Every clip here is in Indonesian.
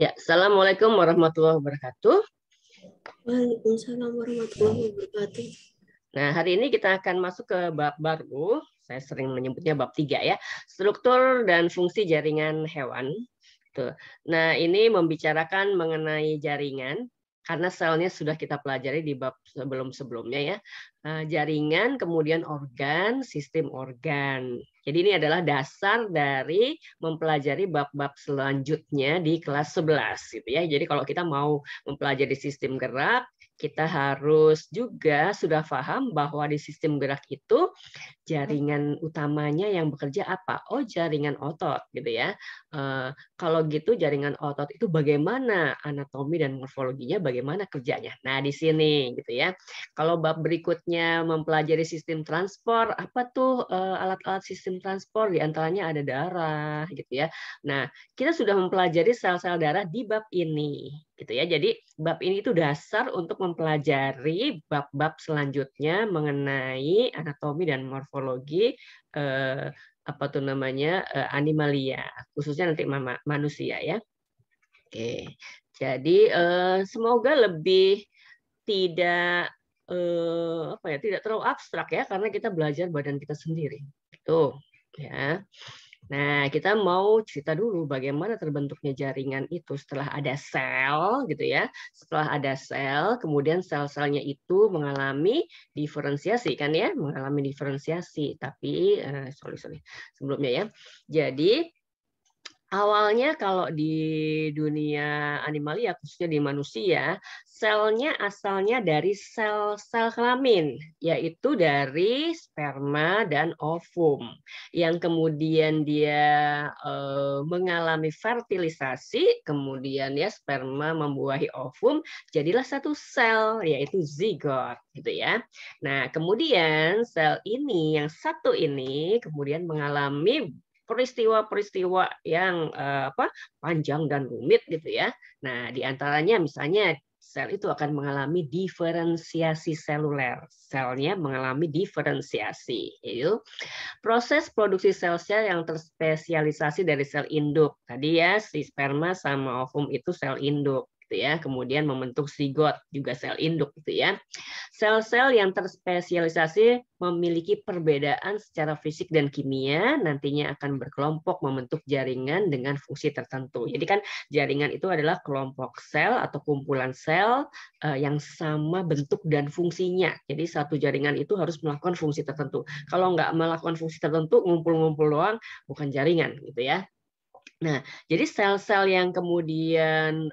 Ya, Assalamualaikum warahmatullahi wabarakatuh. Waalaikumsalam warahmatullahi wabarakatuh. Nah, hari ini kita akan masuk ke bab baru. Saya sering menyebutnya bab 3 ya. Struktur dan fungsi jaringan hewan. Tuh. Nah, ini membicarakan mengenai jaringan karena selnya sudah kita pelajari di bab sebelum-sebelumnya ya. Jaringan, kemudian organ, sistem organ. Jadi ini adalah dasar dari mempelajari bab-bab selanjutnya di kelas 11 gitu ya. Jadi kalau kita mau mempelajari sistem gerak, kita harus juga sudah paham bahwa di sistem gerak itu jaringan utamanya yang bekerja apa? Oh, jaringan otot gitu ya. Kalau gitu jaringan otot itu bagaimana anatomi dan morfologinya, bagaimana kerjanya. Nah, di sini gitu ya. Kalau bab berikutnya mempelajari sistem transport, apa tuh alat-alat sistem transport? Di antaranya ada darah gitu ya. Nah, kita sudah mempelajari sel-sel darah di bab ini gitu ya. Jadi bab ini itu dasar untuk mempelajari bab-bab selanjutnya mengenai anatomi dan morfologi apa tuh namanya animalia, khususnya nanti manusia ya. Oke, jadi semoga lebih tidak apa ya, tidak terlalu abstrak ya, karena kita belajar badan kita sendiri. Itu ya. Nah, kita mau cerita dulu bagaimana terbentuknya jaringan itu setelah ada sel, gitu ya. Setelah ada sel, kemudian sel-selnya itu mengalami diferensiasi, kan ya, mengalami diferensiasi. Tapi, sorry, sebelumnya ya. Jadi, awalnya kalau di dunia animalia, khususnya di manusia, selnya asalnya dari sel-sel kelamin, yaitu dari sperma dan ovum, yang kemudian dia mengalami fertilisasi, kemudian ya sperma membuahi ovum, jadilah satu sel, yaitu zigot, gitu ya. Nah, kemudian sel ini, yang satu ini, kemudian mengalami peristiwa-peristiwa yang panjang dan rumit gitu ya. Nah, di antaranya misalnya sel itu akan mengalami diferensiasi seluler. Selnya mengalami diferensiasi. Itu proses produksi sel-sel yang terspesialisasi dari sel induk. Tadi ya si sperma sama ovum itu sel induk gitu ya. Kemudian membentuk zigot juga sel induk gitu ya. Sel-sel yang terspesialisasi memiliki perbedaan secara fisik dan kimia, nantinya akan berkelompok membentuk jaringan dengan fungsi tertentu. Jadi kan jaringan itu adalah kelompok sel atau kumpulan sel yang sama bentuk dan fungsinya. Jadi satu jaringan itu harus melakukan fungsi tertentu. Kalau nggak melakukan fungsi tertentu, ngumpul-ngumpul doang, bukan jaringan gitu ya. Nah, jadi sel-sel yang kemudian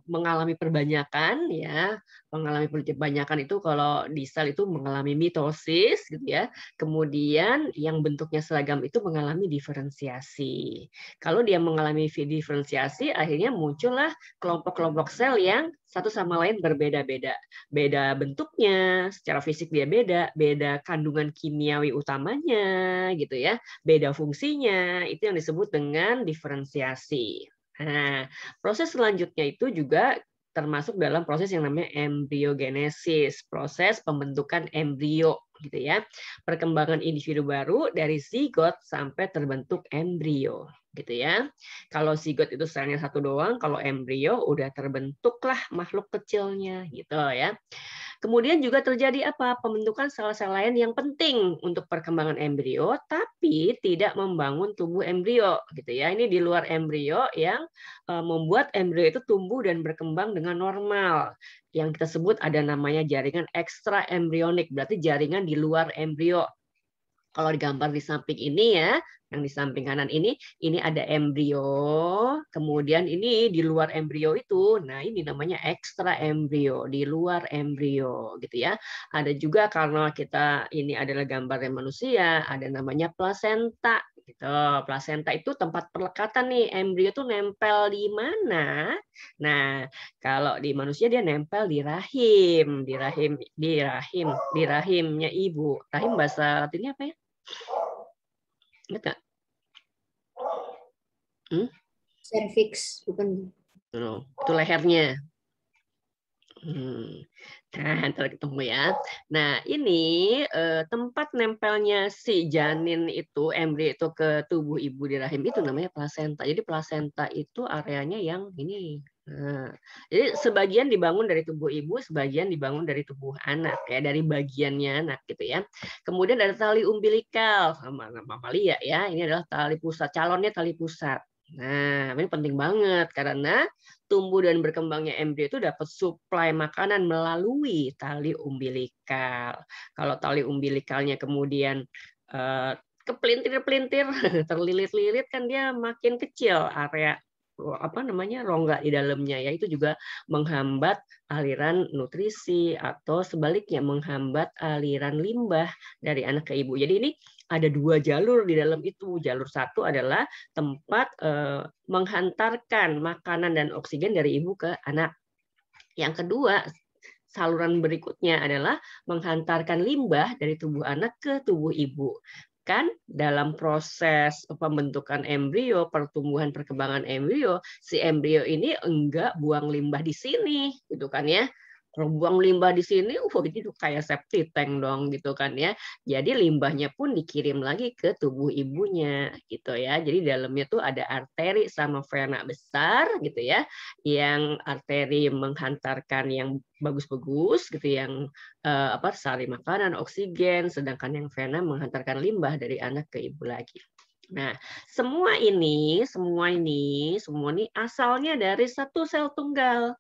mengalami perbanyakan ya, mengalami perbanyakan itu kalau di sel itu mengalami mitosis gitu ya. Kemudian yang bentuknya seragam itu mengalami diferensiasi. Kalau dia mengalami diferensiasi, akhirnya muncullah kelompok-kelompok sel yang satu sama lain berbeda-beda. Beda bentuknya, secara fisik dia beda, beda kandungan kimiawi utamanya gitu ya, beda fungsinya, itu yang disebut dengan diferensiasi. Nah, proses selanjutnya itu juga termasuk dalam proses yang namanya embriogenesis, proses pembentukan embrio gitu ya. Perkembangan individu baru dari zigot sampai terbentuk embrio gitu ya. Kalau zigot itu selnya satu doang, kalau embrio udah terbentuklah makhluk kecilnya gitu ya. Kemudian juga terjadi apa? Pembentukan sel-sel lain yang penting untuk perkembangan embrio, tapi tidak membangun tubuh embrio, gitu ya. Ini di luar embrio yang membuat embrio itu tumbuh dan berkembang dengan normal. Yang kita sebut ada namanya jaringan ekstra embrionik, berarti jaringan di luar embrio. Kalau digambar di samping ini ya, yang di samping kanan ini ada embrio, kemudian ini di luar embrio itu, nah ini namanya ekstra embrio, di luar embrio gitu ya. Ada juga karena kita ini adalah gambarnya manusia, ada namanya plasenta gitu. Plasenta itu tempat perlekatan nih, embrio itu nempel di mana? Nah, kalau di manusia dia nempel di rahimnya ibu. Rahim bahasa latinnya apa ya? Ingat nggak? Cervix, bukan? Itu lehernya. Nah, ntar ketemu ya. Nah, ini tempat nempelnya si janin itu, embrio itu ke tubuh ibu di rahim itu namanya plasenta. Jadi plasenta itu areanya yang ini. Nah, jadi sebagian dibangun dari tubuh ibu, sebagian dibangun dari tubuh anak ya, dari bagiannya anak gitu ya. Kemudian ada tali umbilikal sama mamalia ya. Ini adalah tali pusat, calonnya tali pusat. Nah, ini penting banget karena tumbuh dan berkembangnya embrio itu dapat suplai makanan melalui tali umbilikal. Kalau tali umbilikalnya kemudian kepelintir-pelintir, terlilit-lilit kan dia makin kecil area rongga di dalamnya ya, itu juga menghambat aliran nutrisi atau sebaliknya menghambat aliran limbah dari anak ke ibu. Jadi ini ada 2 jalur di dalam itu. Jalur satu adalah tempat menghantarkan makanan dan oksigen dari ibu ke anak. Yang kedua, saluran berikutnya adalah menghantarkan limbah dari tubuh anak ke tubuh ibu. Kan dalam proses pembentukan embrio, pertumbuhan perkembangan embrio, si embrio ini enggak buang limbah di sini, gitu kan ya. Kalau buang limbah di sini, ini tuh kayak septic tank dong gitu kan ya. Jadi limbahnya pun dikirim lagi ke tubuh ibunya gitu ya. Jadi dalamnya tuh ada arteri sama vena besar gitu ya, yang arteri menghantarkan yang bagus-bagus gitu, yang sari makanan, oksigen, sedangkan yang vena menghantarkan limbah dari anak ke ibu lagi. Nah, semua ini asalnya dari satu sel tunggal.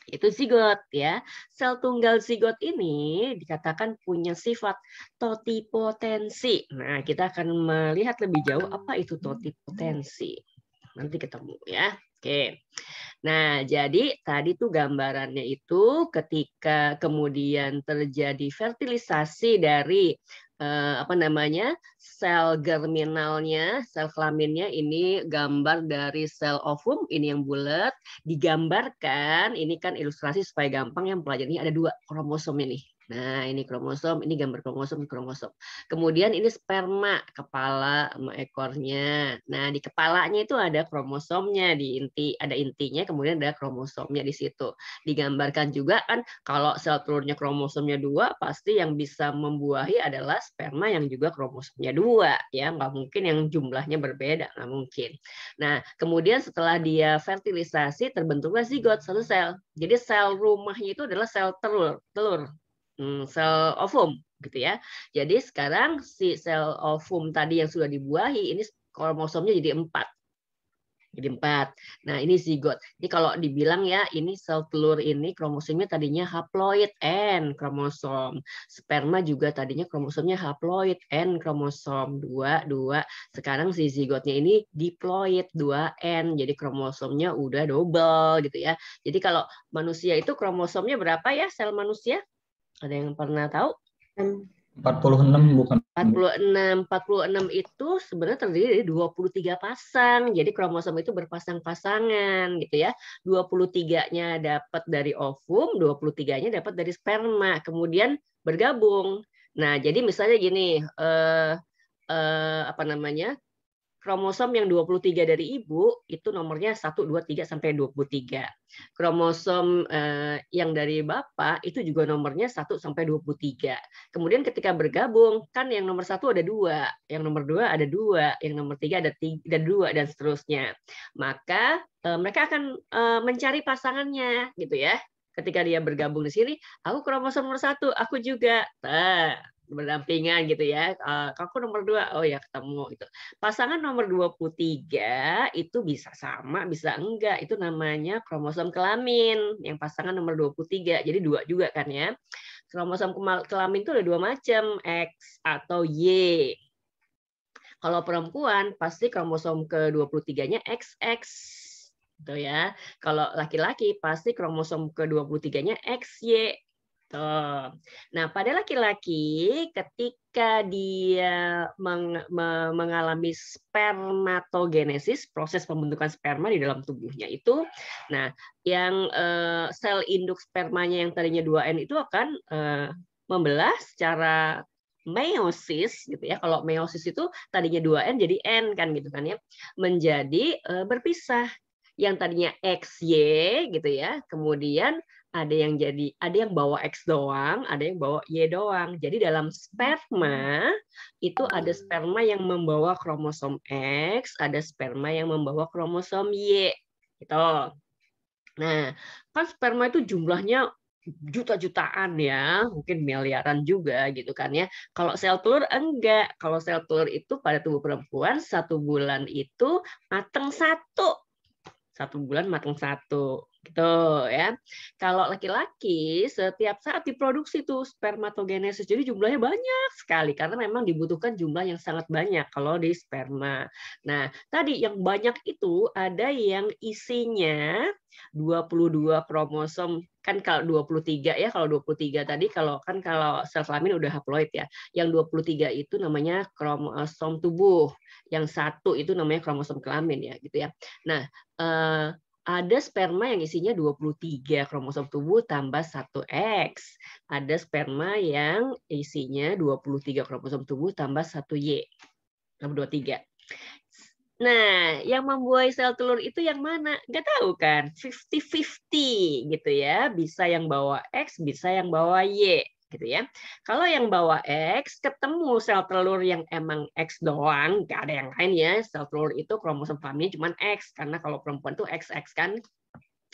Itu zigot ya. Sel tunggal zigot ini dikatakan punya sifat totipotensi. Nah, kita akan melihat lebih jauh apa itu totipotensi. Nanti ketemu ya. Oke. Nah, jadi tadi tuh gambarannya itu ketika kemudian terjadi fertilisasi dari sel germinalnya, sel kelaminnya, ini gambar dari sel ovum, ini yang bulat, digambarkan, ini kan ilustrasi supaya gampang yang pelajarinya, ada 2 kromosom ini. Nah, ini kromosom, ini gambar kromosom, kromosom. Kemudian ini sperma, kepala sama ekornya. Nah, di kepalanya itu ada kromosomnya, di ada intinya, kemudian ada kromosomnya di situ. Digambarkan juga kan kalau sel telurnya kromosomnya 2, pasti yang bisa membuahi adalah sperma yang juga kromosomnya 2, ya. Nggak mungkin yang jumlahnya berbeda, nggak mungkin. Nah, kemudian setelah dia fertilisasi, terbentuklah zigot, satu sel. Jadi sel rumahnya itu adalah sel telur. Sel ovum gitu ya. Jadi sekarang si sel ovum tadi yang sudah dibuahi ini kromosomnya jadi 4. Jadi 4. Nah, ini zigot. Ini kalau dibilang ya, ini sel telur ini kromosomnya tadinya haploid N kromosom. Sperma juga tadinya kromosomnya haploid N kromosom 2. Sekarang si zigotnya ini diploid 2N. Jadi kromosomnya udah double gitu ya. Jadi kalau manusia itu kromosomnya berapa ya sel manusia? Ada yang pernah tahu? 46 bukan? 46 itu sebenarnya terdiri dari 23 pasang. Jadi kromosom itu berpasang-pasangan gitu ya. 23-nya dapat dari ovum, 23-nya dapat dari sperma, kemudian bergabung. Nah, jadi misalnya gini, kromosom yang 23 dari ibu itu nomornya 1, 2, 3 sampai 23. Kromosom yang dari bapak itu juga nomornya 1 sampai 23. Kemudian ketika bergabung kan yang nomor 1 ada 2, yang nomor 2 ada 2, yang nomor 3 ada 2 dan seterusnya. Maka mereka akan mencari pasangannya gitu ya. Ketika dia bergabung di sini, aku kromosom nomor 1, aku juga. Berdampingan gitu ya. Aku nomor 2, oh ya ketemu gitu. Pasangan nomor 23 itu bisa sama, bisa enggak. Itu namanya kromosom kelamin. Yang pasangan nomor 23. Jadi 2 juga kan ya. Kromosom kelamin itu ada 2 macam, X atau Y. Kalau perempuan pasti kromosom ke-23-nya XX. Gitu ya. Kalau laki-laki pasti kromosom ke-23-nya XY. Nah, pada laki-laki ketika dia mengalami spermatogenesis, proses pembentukan sperma di dalam tubuhnya itu, nah, yang sel induk spermanya yang tadinya 2N itu akan membelah secara meiosis gitu ya. Kalau meiosis itu tadinya 2N jadi N kan gitu kan ya. Menjadi berpisah. Yang tadinya XY gitu ya, kemudian ada yang bawa X doang, ada yang bawa Y doang. Jadi dalam sperma itu ada sperma yang membawa kromosom X, ada sperma yang membawa kromosom Y. Gitu. Nah, kan sperma itu jumlahnya juta-jutaan ya, mungkin miliaran juga gitu kan ya. Kalau sel telur enggak. Kalau sel telur itu pada tubuh perempuan 1 bulan itu mateng 1 bulan matang 1 gitu ya. Kalau laki-laki setiap saat diproduksi tuh spermatogenesis, jadi jumlahnya banyak sekali karena memang dibutuhkan jumlah yang sangat banyak kalau di sperma. Nah, tadi yang banyak itu ada yang isinya 22 kromosom, kan kalau 23 ya, kalau 23 tadi kalau sel kelamin udah haploid ya. Yang 23 itu namanya kromosom tubuh, yang 1 itu namanya kromosom kelamin ya gitu ya. Nah, ada sperma yang isinya 23 kromosom tubuh tambah 1 X. Ada sperma yang isinya 23 kromosom tubuh tambah 1 Y. Tambah 23. Nah, yang membuahi sel telur itu yang mana? Nggak tahu kan? 50-50 gitu ya. Bisa yang bawa X, bisa yang bawa Y. Gitu ya. Kalau yang bawa X ketemu sel telur yang emang X doang, nggak ada yang lain ya. Sel telur itu kromosom kelamin cuma X karena kalau perempuan tuh XX kan.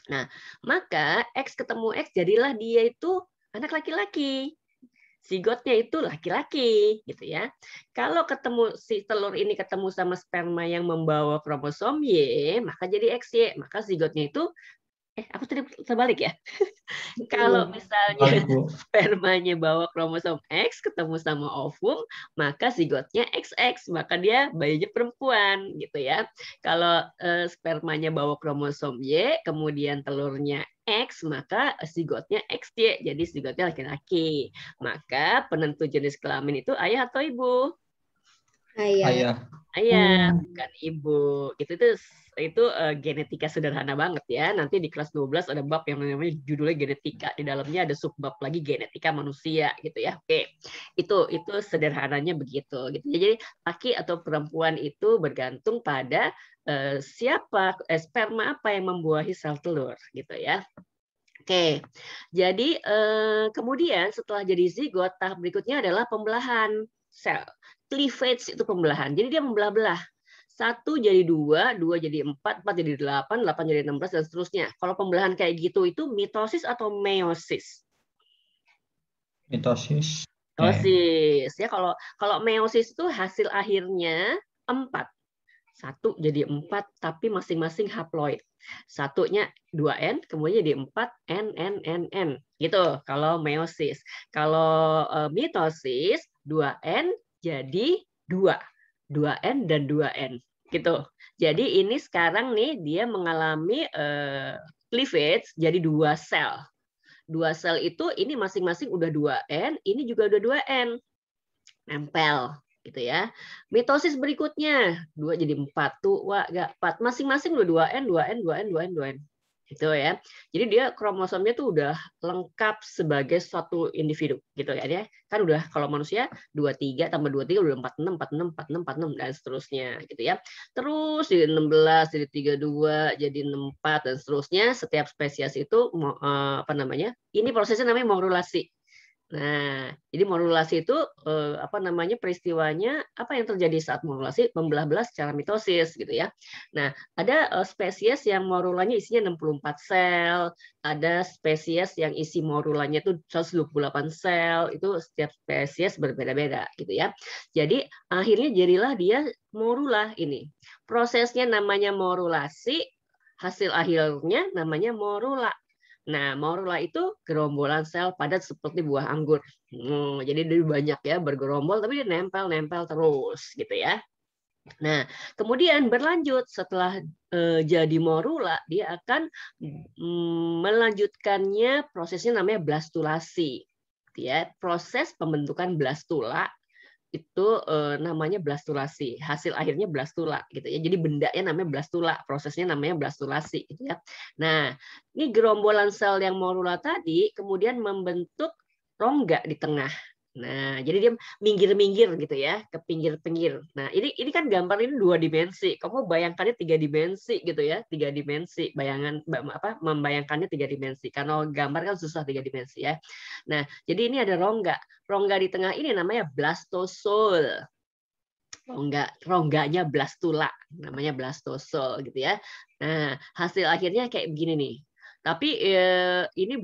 Nah, maka X ketemu X jadilah dia itu anak laki-laki. Zigotnya itu laki-laki gitu ya. Kalau ketemu si telur ini ketemu sama sperma yang membawa kromosom Y, maka jadi XY, maka zigotnya itu aku tadi terbalik ya. Kalau misalnya spermanya bawa kromosom X ketemu sama ovum, maka zigotnya XX, maka dia bayinya perempuan gitu ya. Kalau spermanya bawa kromosom Y, kemudian telurnya X, maka zigotnya XY, jadi zigotnya laki-laki. Maka penentu jenis kelamin itu ayah atau ibu? Ayah. Ayah, bukan ibu. Itu genetika sederhana banget ya. Nanti di kelas 12 ada bab yang namanya judulnya genetika. Di dalamnya ada subbab lagi genetika manusia gitu ya. Oke. Itu sederhananya begitu gitu. Jadi laki atau perempuan itu bergantung pada sperma apa yang membuahi sel telur gitu ya. Oke. Jadi kemudian setelah jadi zigot, tahap berikutnya adalah pembelahan sel. Cleavage itu pembelahan. Jadi dia membelah-belah. 1 jadi 2, 2 jadi 4, 4 jadi 8, 8 jadi 16 dan seterusnya. Kalau pembelahan kayak gitu itu mitosis atau meiosis? Mitosis. Mitosis. Ya, kalau meiosis itu hasil akhirnya 4. 1 jadi 4 tapi masing-masing haploid. Satunya 2N, kemudian jadi 4 N gitu kalau meiosis. Kalau mitosis 2N jadi 2N dan 2N gitu. Jadi ini sekarang nih dia mengalami cleavage jadi 2 sel. 2 sel itu ini masing-masing udah 2N, ini juga udah 2N. Nempel gitu ya. Mitosis berikutnya 2 jadi 4 tuh, wah enggak 4. Masing-masing udah 2N. Gitu ya. Jadi dia kromosomnya tuh udah lengkap sebagai suatu individu gitu ya. Dia kan udah kalau manusia 23 tambah 23 udah 46 dan seterusnya gitu ya. Terus jadi 16 jadi 32 jadi 64 dan seterusnya. Setiap spesies itu ini prosesnya namanya morulasi. Nah, jadi morulasi itu peristiwanya apa yang terjadi saat morulasi membelah-belah secara mitosis gitu ya. Nah, ada spesies yang morulanya isinya 64 sel, ada spesies yang isi morulanya itu 128 sel, itu setiap spesies berbeda-beda gitu ya. Jadi akhirnya jadilah dia morula ini. Prosesnya namanya morulasi, hasil akhirnya namanya morula. Nah, morula itu gerombolan sel padat seperti buah anggur. Jadi dia banyak ya bergerombol, tapi dia nempel terus gitu ya. Nah, kemudian berlanjut setelah jadi morula, dia akan melanjutkannya prosesnya namanya blastulasi. Ya, proses pembentukan blastula itu namanya blastulasi. Hasil akhirnya blastula gitu ya. Jadi bendanya namanya blastula, prosesnya namanya blastulasi gitu ya. Nah, ini gerombolan sel yang morula tadi kemudian membentuk rongga di tengah. Nah, jadi dia minggir-minggir gitu ya, ke pinggir-pinggir. Nah, ini kan gambar ini 2 dimensi. Kamu bayangkannya 3 dimensi gitu ya, 3 dimensi. Membayangkannya 3 dimensi. Karena gambar kan susah 3 dimensi ya. Nah, jadi ini ada rongga. Rongga di tengah ini namanya blastosol. Rongganya blastula, namanya blastosol gitu ya. Nah, hasil akhirnya kayak begini nih. Tapi ini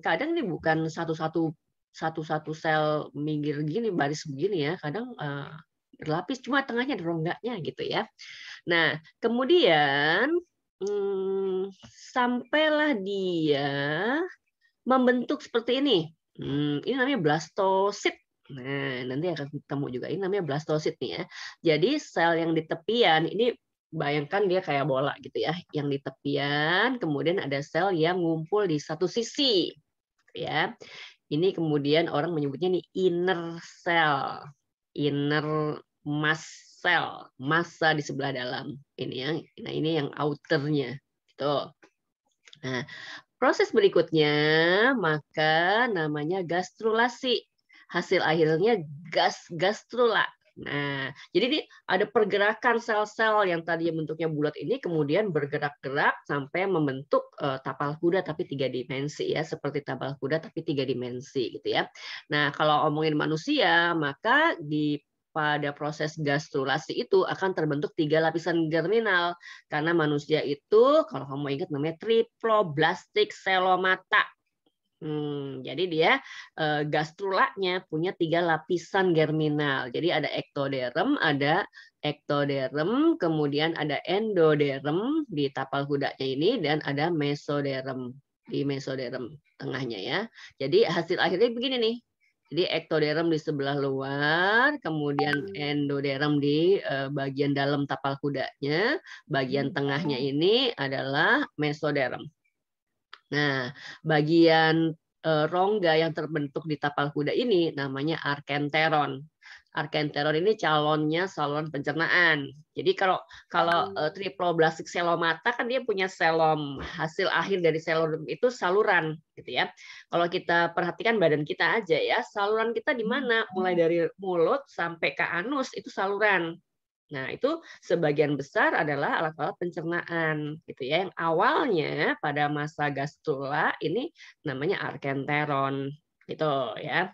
kadang ini bukan satu-satu sel minggir gini, baris begini ya. Kadang berlapis, cuma tengahnya ada rongganya gitu ya. Nah, kemudian sampailah dia membentuk seperti ini. Ini namanya blastosit. Nah, nanti akan ketemu juga. Ini namanya blastosit nih ya. Jadi sel yang di tepian ini bayangkan dia kayak bola gitu ya. Yang di tepian, kemudian ada sel yang ngumpul di satu sisi. Ya. Ini kemudian orang menyebutnya nih inner cell. Inner mass cell, massa di sebelah dalam. Ini ya. Nah, ini yang outernya. Gitu. Nah, proses berikutnya maka namanya gastrulasi. Hasil akhirnya gastrula. Nah, jadi ini ada pergerakan sel-sel yang tadi bentuknya bulat ini kemudian bergerak-gerak sampai membentuk tapal kuda tapi 3 dimensi ya, seperti tapal kuda tapi 3 dimensi gitu ya. Nah, kalau omongin manusia maka pada proses gastrulasi itu akan terbentuk 3 lapisan germinal karena manusia itu kalau kamu ingat namanya triploblastik selomata. Jadi dia gastrulanya punya 3 lapisan germinal. Jadi ada ektoderm, kemudian ada endoderm di tapal kudanya ini dan ada mesoderm di mesoderm tengahnya ya. Jadi hasil akhirnya begini nih. Jadi ektoderm di sebelah luar, kemudian endoderm di bagian dalam tapal kudanya, bagian tengahnya ini adalah mesoderm. Nah, bagian rongga yang terbentuk di tapal kuda ini namanya arkenteron. Arkenteron ini calonnya saluran pencernaan. Jadi kalau triploblastik selomata kan dia punya selom, hasil akhir dari selom itu saluran gitu ya. Kalau kita perhatikan badan kita aja ya, saluran kita di mana? Mulai dari mulut sampai ke anus itu saluran. Nah, itu sebagian besar adalah alat-alat pencernaan gitu ya. Yang awalnya pada masa gastrula ini namanya arkenteron gitu ya.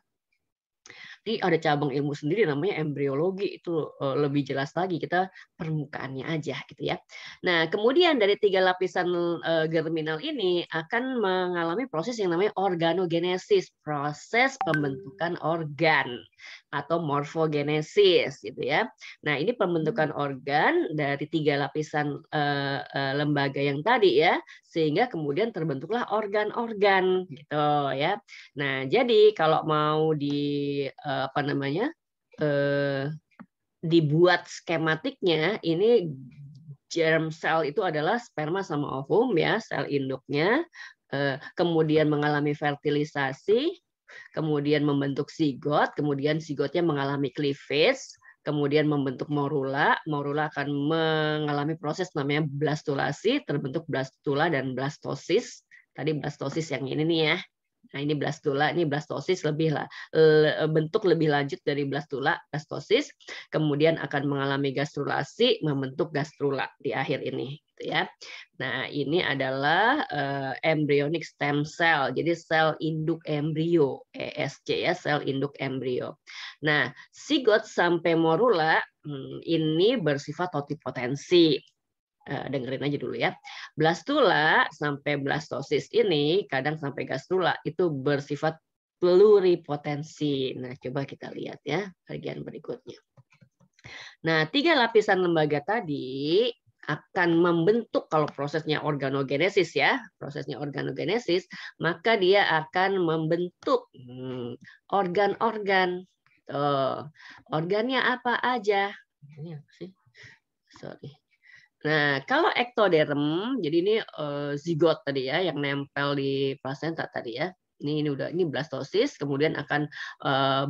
Ini ada cabang ilmu sendiri namanya embriologi, itu lebih jelas lagi, kita permukaannya aja gitu ya. Nah, kemudian dari 3 lapisan germinal ini akan mengalami proses yang namanya organogenesis, proses pembentukan organ atau morfogenesis gitu ya. Nah, ini pembentukan organ dari 3 lapisan lembaga yang tadi ya, sehingga kemudian terbentuklah organ-organ gitu ya. Nah, jadi kalau mau dibuat skematiknya, ini germ cell itu adalah sperma sama ovum ya, sel induknya, kemudian mengalami fertilisasi, kemudian membentuk zigot, kemudian zigotnya mengalami cleavage, kemudian membentuk morula, morula akan mengalami proses namanya blastulasi, terbentuk blastula dan blastosis. Tadi blastosis yang ini nih ya. Nah, ini blastula, ini blastosis bentuk lebih lanjut dari blastula, blastosis, kemudian akan mengalami gastrulasi, membentuk gastrula di akhir ini, gitu ya. Nah, ini adalah embryonic stem cell, jadi sel induk embrio, ESC ya, sel induk embrio. Nah, zigot sampai morula ini bersifat totipotensi. Dengerin aja dulu ya. Blastula sampai blastosis ini kadang sampai gastrula itu bersifat pluripotensi. Nah, coba kita lihat ya bagian berikutnya. Nah, 3 lapisan lembaga tadi akan membentuk, kalau prosesnya organogenesis ya, prosesnya organogenesis, maka dia akan membentuk organ-organ. Organnya apa aja? Ini apa sih? Sorry. Nah, kalau ektoderm, jadi ini zigot tadi ya, yang nempel di plasenta tadi ya. Ini blastosis, kemudian akan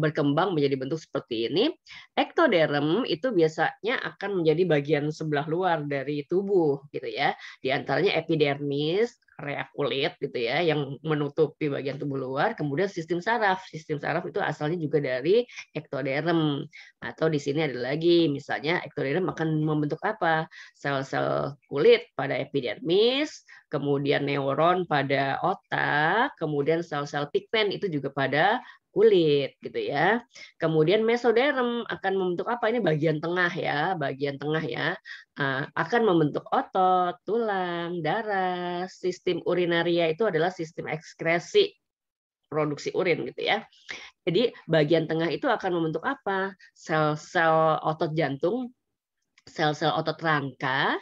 berkembang menjadi bentuk seperti ini. Ektoderm itu biasanya akan menjadi bagian sebelah luar dari tubuh, gitu ya. Di antaranya epidermis, area kulit gitu ya yang menutupi bagian tubuh luar. Kemudian sistem saraf. Sistem saraf itu asalnya juga dari ektoderm. Atau di sini ada lagi misalnya ektoderm akan membentuk apa? Sel-sel kulit pada epidermis, kemudian neuron pada otak, kemudian sel-sel pigmen itu juga pada kulit gitu ya. Kemudian mesoderm akan membentuk apa? Ini bagian tengah ya, bagian tengah ya. Akan membentuk otot, tulang, darah. Sistem urinaria itu adalah sistem ekskresi produksi urin gitu ya. Jadi bagian tengah itu akan membentuk apa? Sel-sel otot jantung, sel-sel otot rangka,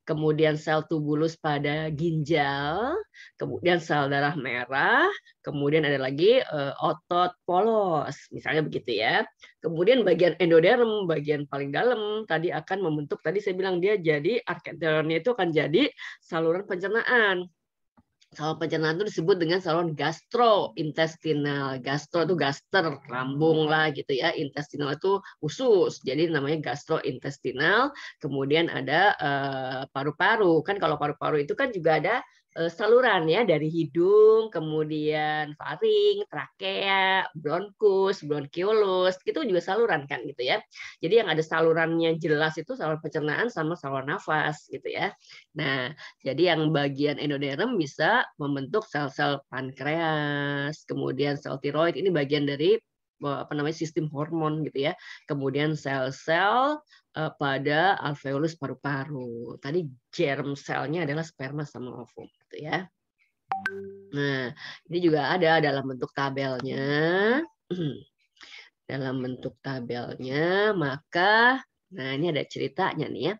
kemudian sel tubulus pada ginjal, kemudian sel darah merah, kemudian ada lagi otot polos, misalnya begitu ya. Kemudian bagian endoderm, bagian paling dalam, tadi akan membentuk, tadi saya bilang dia jadi arketernya itu akan jadi saluran pencernaan. Saluran pencernaan itu disebut dengan saluran gastrointestinal. Gastro itu gaster, lambung lah gitu ya. Intestinal itu usus, jadi namanya gastrointestinal. Kemudian ada paru-paru. Kan kalau paru-paru itu kan juga ada saluran ya dari hidung, kemudian faring, trakea, bronkus, bronkiolus, itu juga saluran kan gitu ya. Jadi yang ada salurannya jelas itu saluran pencernaan sama saluran nafas gitu ya. Nah, jadi yang bagian endoderm bisa membentuk sel-sel pankreas, kemudian sel tiroid ini bagian dari apa namanya sistem hormon gitu ya. Kemudian sel-sel pada alveolus paru-paru. Tadi germ selnya adalah sperma sama ovum gitu ya. Nah, ini juga ada dalam bentuk tabelnya. Dalam bentuk tabelnya, maka nah ini ada ceritanya nih ya.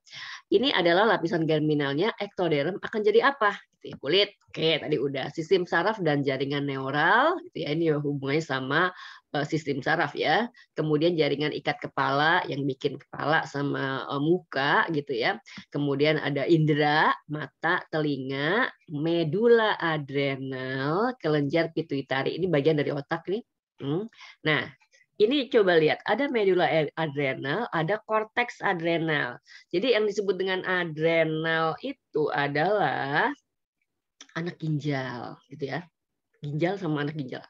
Ini adalah lapisan germinalnya ektoderm akan jadi apa? Gitu ya, kulit. Oke, tadi udah sistem saraf dan jaringan neural gitu ya. Ini hubungannya sama sistem saraf ya. Kemudian jaringan ikat kepala yang bikin kepala sama muka gitu ya. Kemudian ada indera, mata, telinga, medula adrenal, kelenjar pituitari. Ini bagian dari otak nih. Nah, ini coba lihat, ada medula adrenal, ada korteks adrenal. Jadi yang disebut dengan adrenal itu adalah anak ginjal, gitu ya. Ginjal sama anak ginjal.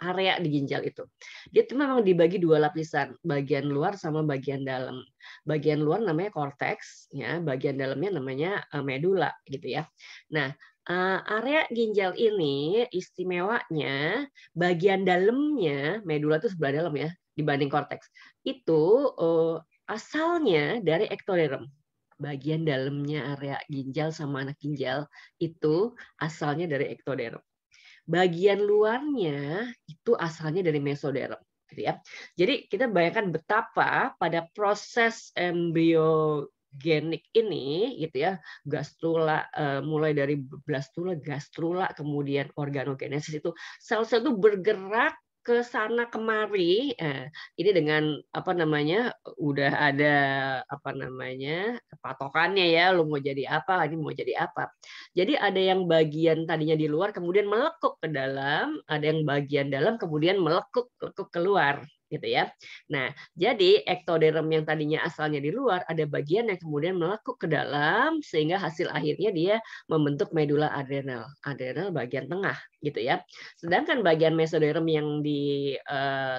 Area di ginjal itu. Dia itu memang dibagi dua lapisan, bagian luar sama bagian dalam. Bagian luar namanya korteks, ya. Bagian dalamnya namanya medula, gitu ya. Nah, area ginjal ini istimewanya bagian dalamnya, medula itu sebelah dalam ya, dibanding korteks. Itu asalnya dari ektoderm. Bagian dalamnya area ginjal sama anak ginjal itu asalnya dari ektoderm. Bagian luarnya itu asalnya dari mesoderm. Gitu ya. Jadi kita bayangkan betapa pada proses embriogenik ini gitu ya, gastrula mulai dari blastula, gastrula, kemudian organogenesis itu sel-sel itu bergerak ke sana kemari. Ini dengan apa namanya udah ada apa namanya patokannya ya, lu mau jadi apa, ini mau jadi apa. Jadi ada yang bagian tadinya di luar kemudian melekuk ke dalam, ada yang bagian dalam kemudian melekuk keluar gitu ya. Nah, jadi ektoderm yang tadinya asalnya di luar ada bagian yang kemudian melekuk ke dalam sehingga hasil akhirnya dia membentuk medula adrenal. Adrenal bagian tengah gitu ya. Sedangkan bagian mesoderm yang di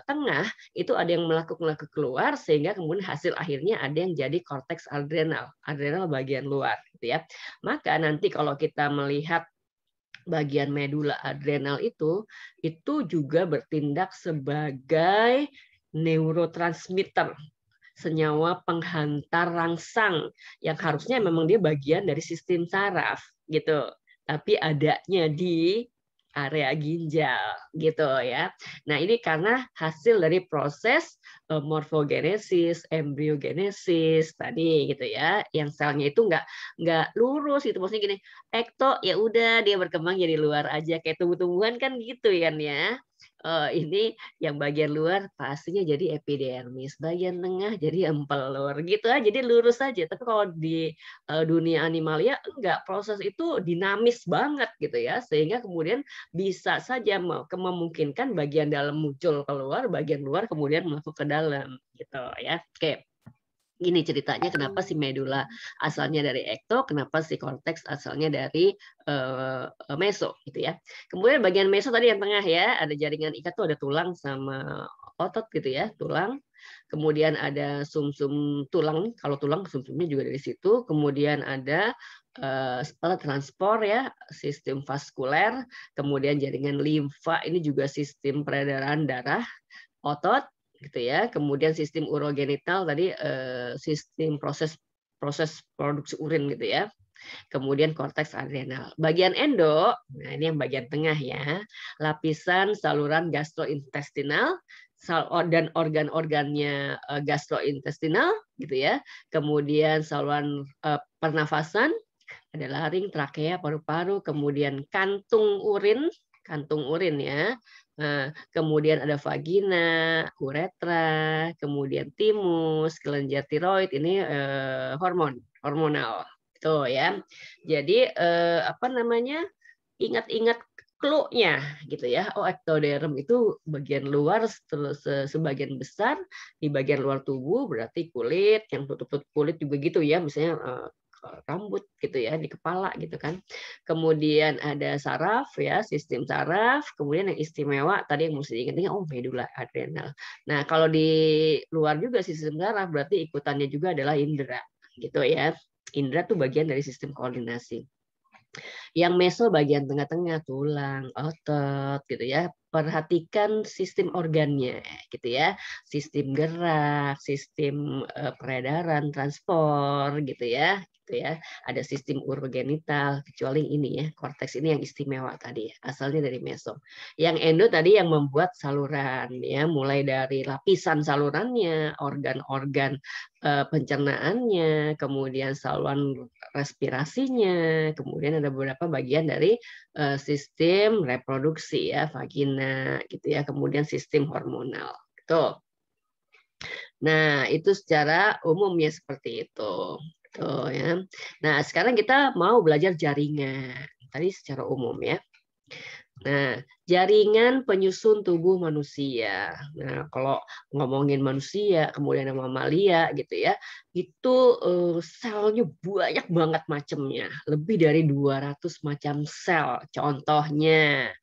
tengah itu ada yang melekuk keluar sehingga kemudian hasil akhirnya ada yang jadi korteks adrenal. Adrenal bagian luar gitu ya. Maka nanti kalau kita melihat bagian medula adrenal itu juga bertindak sebagai neurotransmitter, senyawa penghantar rangsang yang harusnya memang dia bagian dari sistem saraf gitu, tapi adanya di area ginjal gitu ya. Nah, ini karena hasil dari proses morfogenesis, embryogenesis tadi gitu ya, yang selnya itu nggak lurus gitu. Maksudnya gini, ekto ya udah dia berkembang jadi luar aja kayak tumbuh-tumbuhan kan gitu kan ya. Ini yang bagian luar pastinya jadi epidermis, bagian tengah jadi empelur gitu aja, jadi lurus saja. Tapi kalau di dunia animalia enggak, proses itu dinamis banget gitu ya, sehingga kemudian bisa saja memungkinkan bagian dalam muncul keluar, bagian luar kemudian masuk ke dalam gitu ya. Oke. Gini ceritanya kenapa si medula asalnya dari ekto, kenapa si korteks asalnya dari meso gitu ya. Kemudian bagian meso tadi yang tengah ya, ada jaringan ikat tuh ada tulang sama otot gitu ya, tulang. Kemudian ada sumsum tulang, kalau tulang sumsumnya juga dari situ. Kemudian ada transport ya, sistem vaskuler, kemudian jaringan limfa ini juga sistem peredaran darah, otot gitu ya. Kemudian sistem urogenital tadi sistem proses produksi urin gitu ya. Kemudian korteks adrenal. Bagian endo, nah ini yang bagian tengah ya, lapisan saluran gastrointestinal dan organ-organnya gastrointestinal gitu ya. Kemudian saluran pernafasan, ada laring, trakea, paru-paru, kemudian kantung urin ya. Nah, kemudian ada vagina, uretra, kemudian timus, kelenjar tiroid ini hormonal itu ya. Jadi apa namanya? Ingat-ingat clue-nya gitu ya. Oh, ektoderm itu bagian luar sebagian besar di bagian luar tubuh berarti kulit, yang tutup kulit juga gitu ya, misalnya rambut gitu ya di kepala gitu kan. Kemudian ada saraf ya, sistem saraf. Kemudian yang istimewa tadi yang mesti diingat oh medula adrenal. Nah, kalau di luar juga sistem saraf berarti ikutannya juga adalah indera gitu ya. Indera tuh bagian dari sistem koordinasi. Yang meso bagian tengah-tengah, tulang, otot gitu ya. Perhatikan sistem organnya gitu ya. Sistem gerak, sistem peredaran, transport gitu ya. Gitu ya. Ada sistem urogenital, kecuali ini ya, korteks ini yang istimewa tadi, asalnya dari meso. Yang endo tadi yang membuat saluran ya, mulai dari lapisan salurannya, organ-organ pencernaannya, kemudian saluran respirasinya, kemudian ada beberapa bagian dari sistem reproduksi ya, vagina gitu ya, kemudian sistem hormonal. Gitu. Nah, itu secara umum ya seperti itu. Tuh, ya. Nah, sekarang kita mau belajar jaringan. Tadi secara umum ya. Nah, jaringan penyusun tubuh manusia. Nah, kalau ngomongin manusia, kemudian mamalia gitu ya, itu selnya banyak banget macamnya. Lebih dari 200 macam sel. Contohnya,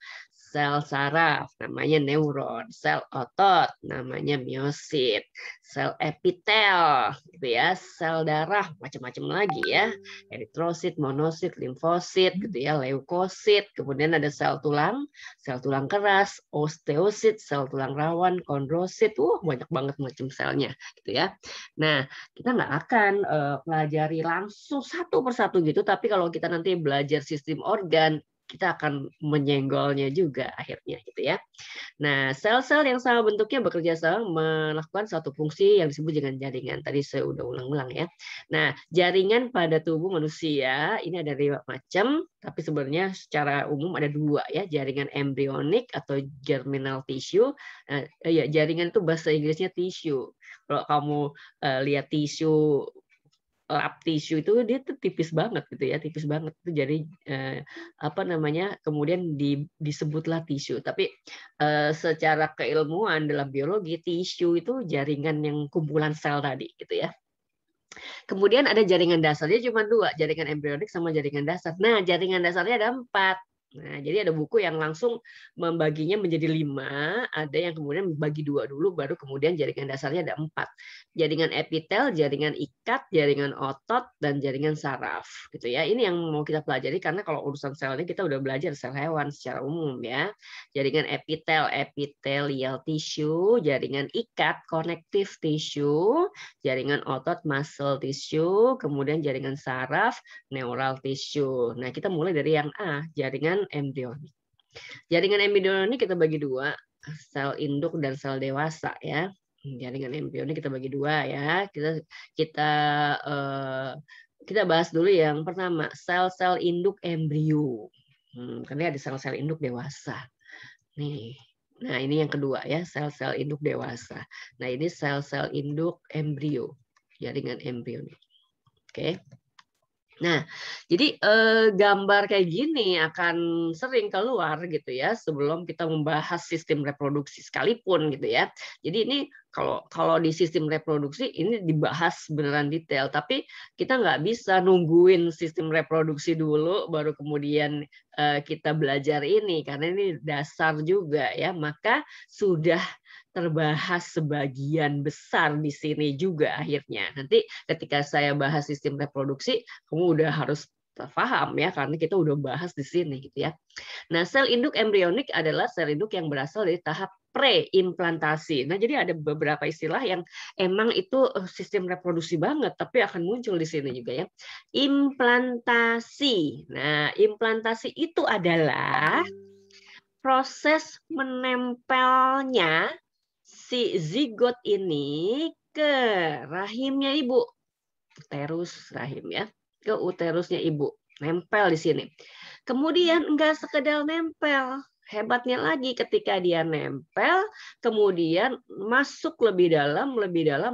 sel saraf namanya neuron, sel otot namanya miosit, sel epitel gitu ya, sel darah macam-macam lagi ya, eritrosit, monosit, limfosit gitu ya, leukosit, kemudian ada sel tulang keras, osteosit, sel tulang rawan, kondrosit, banyak banget macam selnya gitu ya. Nah, kita nggak akan pelajari langsung satu persatu gitu, tapi kalau kita nanti belajar sistem organ, kita akan menyenggolnya juga akhirnya gitu ya. Nah, sel-sel yang sama bentuknya bekerja sama melakukan suatu fungsi yang disebut dengan jaringan. Tadi saya udah ulang-ulang ya. Nah, jaringan pada tubuh manusia ini ada 5 macam, tapi sebenarnya secara umum ada 2 ya, jaringan embryonik atau germinal tissue. Ya, jaringan itu bahasa Inggrisnya tissue. Kalau kamu lihat tisu lap tisu itu dia tuh tipis banget gitu ya, tipis banget itu jadi apa namanya, kemudian disebutlah tisu. Tapi secara keilmuan dalam biologi tisu itu jaringan yang kumpulan sel tadi gitu ya. Kemudian ada jaringan dasarnya cuma 2, jaringan embryonik sama jaringan dasar. Nah, jaringan dasarnya ada 4. Nah, jadi ada buku yang langsung membaginya menjadi 5, ada yang kemudian bagi 2 dulu, baru kemudian jaringan dasarnya ada 4. Jaringan epitel, jaringan ikat, jaringan otot, dan jaringan saraf. Gitu ya. Ini yang mau kita pelajari karena kalau urusan sel ini kita udah belajar sel hewan secara umum ya. Jaringan epitel, epithelial tissue, jaringan ikat, connective tissue, jaringan otot, muscle tissue, kemudian jaringan saraf, neural tissue. Nah, kita mulai dari yang A, jaringan embryonik. Jaringan embryonik kita bagi 2, sel induk dan sel dewasa ya. Jaringan embryonik kita bagi 2 ya. Kita bahas dulu yang pertama, sel-sel induk embrio. Karena ada sel-sel induk dewasa. Nih. Nah, ini yang kedua ya, sel-sel induk dewasa. Nah, ini sel-sel induk embrio, jaringan embryonik. Oke. Nah, jadi gambar kayak gini akan sering keluar gitu ya sebelum kita membahas sistem reproduksi sekalipun gitu ya. Jadi ini Kalau di sistem reproduksi ini dibahas beneran detail, tapi kita nggak bisa nungguin sistem reproduksi dulu baru kemudian kita belajar ini, karena ini dasar juga ya. Maka sudah terbahas sebagian besar di sini juga akhirnya. Nanti ketika saya bahas sistem reproduksi, kamu udah harus paham ya, karena kita udah bahas di sini gitu ya. Nah, sel induk embrionik adalah sel induk yang berasal dari tahap preimplantasi. Nah, jadi ada beberapa istilah yang emang itu sistem reproduksi banget, tapi akan muncul di sini juga ya. Implantasi. Nah, implantasi itu adalah proses menempelnya si zigot ini ke rahimnya ibu. Uterus rahim ya, ke uterusnya ibu. Nempel di sini. Kemudian enggak sekedar nempel. Hebatnya lagi ketika dia nempel, kemudian masuk lebih dalam,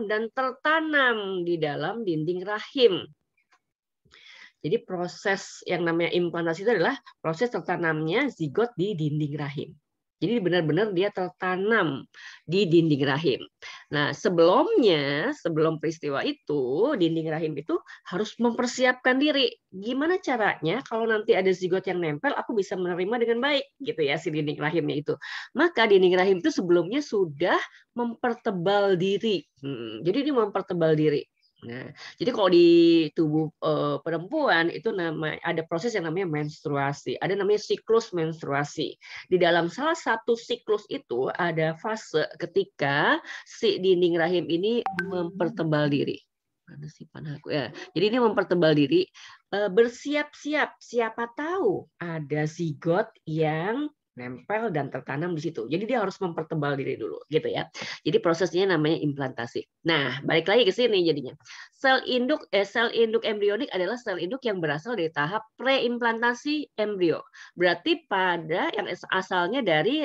dan tertanam di dalam dinding rahim. Jadi proses yang namanya implantasi itu adalah proses tertanamnya zigot di dinding rahim. Jadi benar-benar dia tertanam di dinding rahim. Nah, sebelum peristiwa itu, dinding rahim itu harus mempersiapkan diri. Gimana caranya kalau nanti ada zigot yang nempel, aku bisa menerima dengan baik, gitu ya, si dinding rahimnya itu. Maka dinding rahim itu sebelumnya sudah mempertebal diri. Jadi ini mempertebal diri. Nah, jadi kalau di tubuh perempuan itu ada proses yang namanya menstruasi, ada namanya siklus menstruasi. Di dalam salah satu siklus itu ada fase ketika si dinding rahim ini mempertebal diri. Mana sih panahku ya? Jadi ini mempertebal diri, bersiap-siap. Siapa tahu ada zigot yang nempel dan tertanam di situ. Jadi dia harus mempertebal diri dulu, gitu ya. Jadi prosesnya namanya implantasi. Nah, balik lagi ke sini jadinya. Sel induk embrionik adalah sel induk yang berasal dari tahap preimplantasi embrio. Berarti pada yang asalnya dari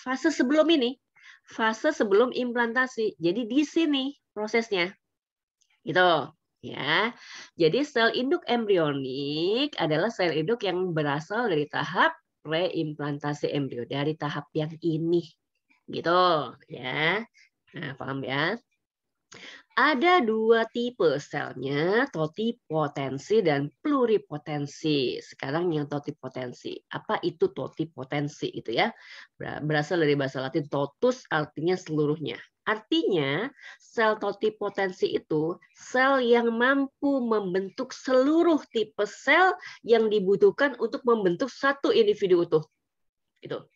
fase sebelum ini, fase sebelum implantasi. Jadi di sini prosesnya. Gitu. Ya. Jadi sel induk embrionik adalah sel induk yang berasal dari tahap preimplantasi embrio, dari tahap yang ini. Gitu, ya. Nah, paham ya? Ada dua tipe selnya, totipotensi dan pluripotensi. Sekarang yang totipotensi. Apa itu totipotensi itu ya? Berasal dari bahasa Latin totus, artinya seluruhnya. Artinya sel totipotensi itu sel yang mampu membentuk seluruh tipe sel yang dibutuhkan untuk membentuk satu individu utuh. Itu.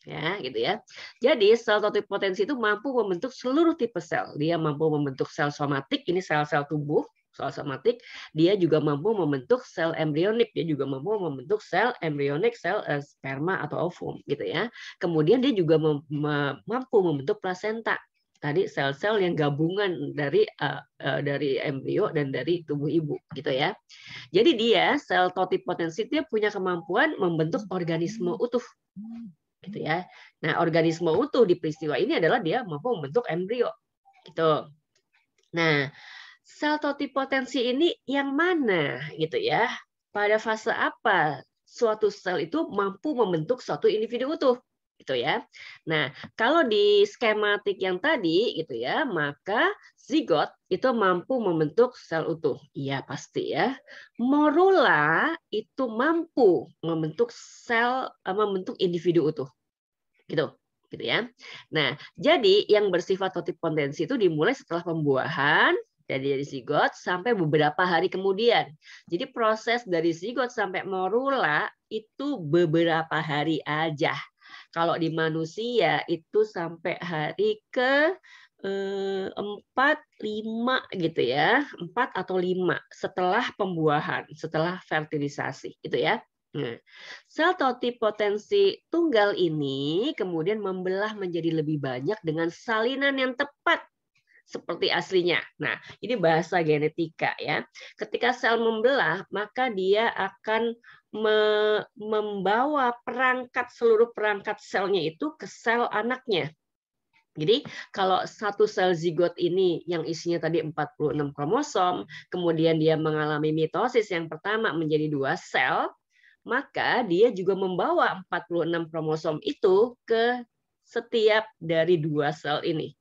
Ya, gitu ya. Jadi sel totipotensi itu mampu membentuk seluruh tipe sel. Dia mampu membentuk sel somatik, ini sel-sel tubuh, sel somatik. Dia juga mampu membentuk sel embrionik, dia juga mampu membentuk sel embrionik, sel sperma atau ovum, gitu ya. Kemudian dia juga mampu membentuk plasenta. Tadi sel-sel yang gabungan dari embrio dan dari tubuh ibu, gitu ya. Jadi dia sel totipotensi dia punya kemampuan membentuk organisme utuh. Gitu ya. Nah, organisme utuh di peristiwa ini adalah dia mampu membentuk embrio. Gitu. Nah, sel totipotensi ini yang mana gitu ya? Pada fase apa suatu sel itu mampu membentuk suatu individu utuh? Gitu ya. Nah, kalau di skematik yang tadi gitu ya, maka zigot itu mampu membentuk sel utuh. Iya, pasti ya. Morula itu mampu membentuk membentuk individu utuh. Gitu ya. Nah, jadi yang bersifat totipotensi itu dimulai setelah pembuahan dari zigot sampai beberapa hari kemudian. Jadi proses dari zigot sampai morula itu beberapa hari aja. Kalau di manusia itu sampai hari ke 4, 5 gitu ya. 4 atau 5 setelah pembuahan, setelah fertilisasi gitu ya. Nah, sel totipotensi tunggal ini kemudian membelah menjadi lebih banyak dengan salinan yang tepat seperti aslinya. Nah, ini bahasa genetika ya. Ketika sel membelah, maka dia akan membawa seluruh perangkat selnya itu ke sel anaknya. Jadi kalau satu sel zigot ini yang isinya tadi 46 kromosom, kemudian dia mengalami mitosis yang pertama menjadi 2 sel, maka dia juga membawa 46 kromosom itu ke setiap dari 2 sel ini.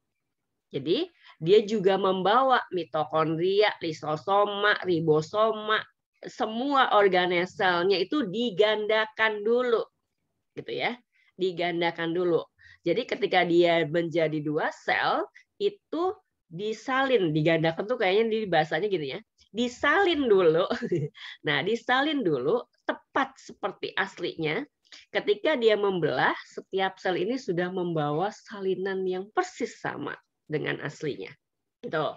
Jadi dia juga membawa mitokondria, lisosoma, ribosoma, semua organel selnya itu digandakan dulu, gitu ya, digandakan dulu. Jadi ketika dia menjadi 2 sel itu disalin, digandakan tuh kayaknya di bahasanya gini ya, disalin dulu. Nah, disalin dulu tepat seperti aslinya. Ketika dia membelah, setiap sel ini sudah membawa salinan yang persis sama dengan aslinya. Gitu.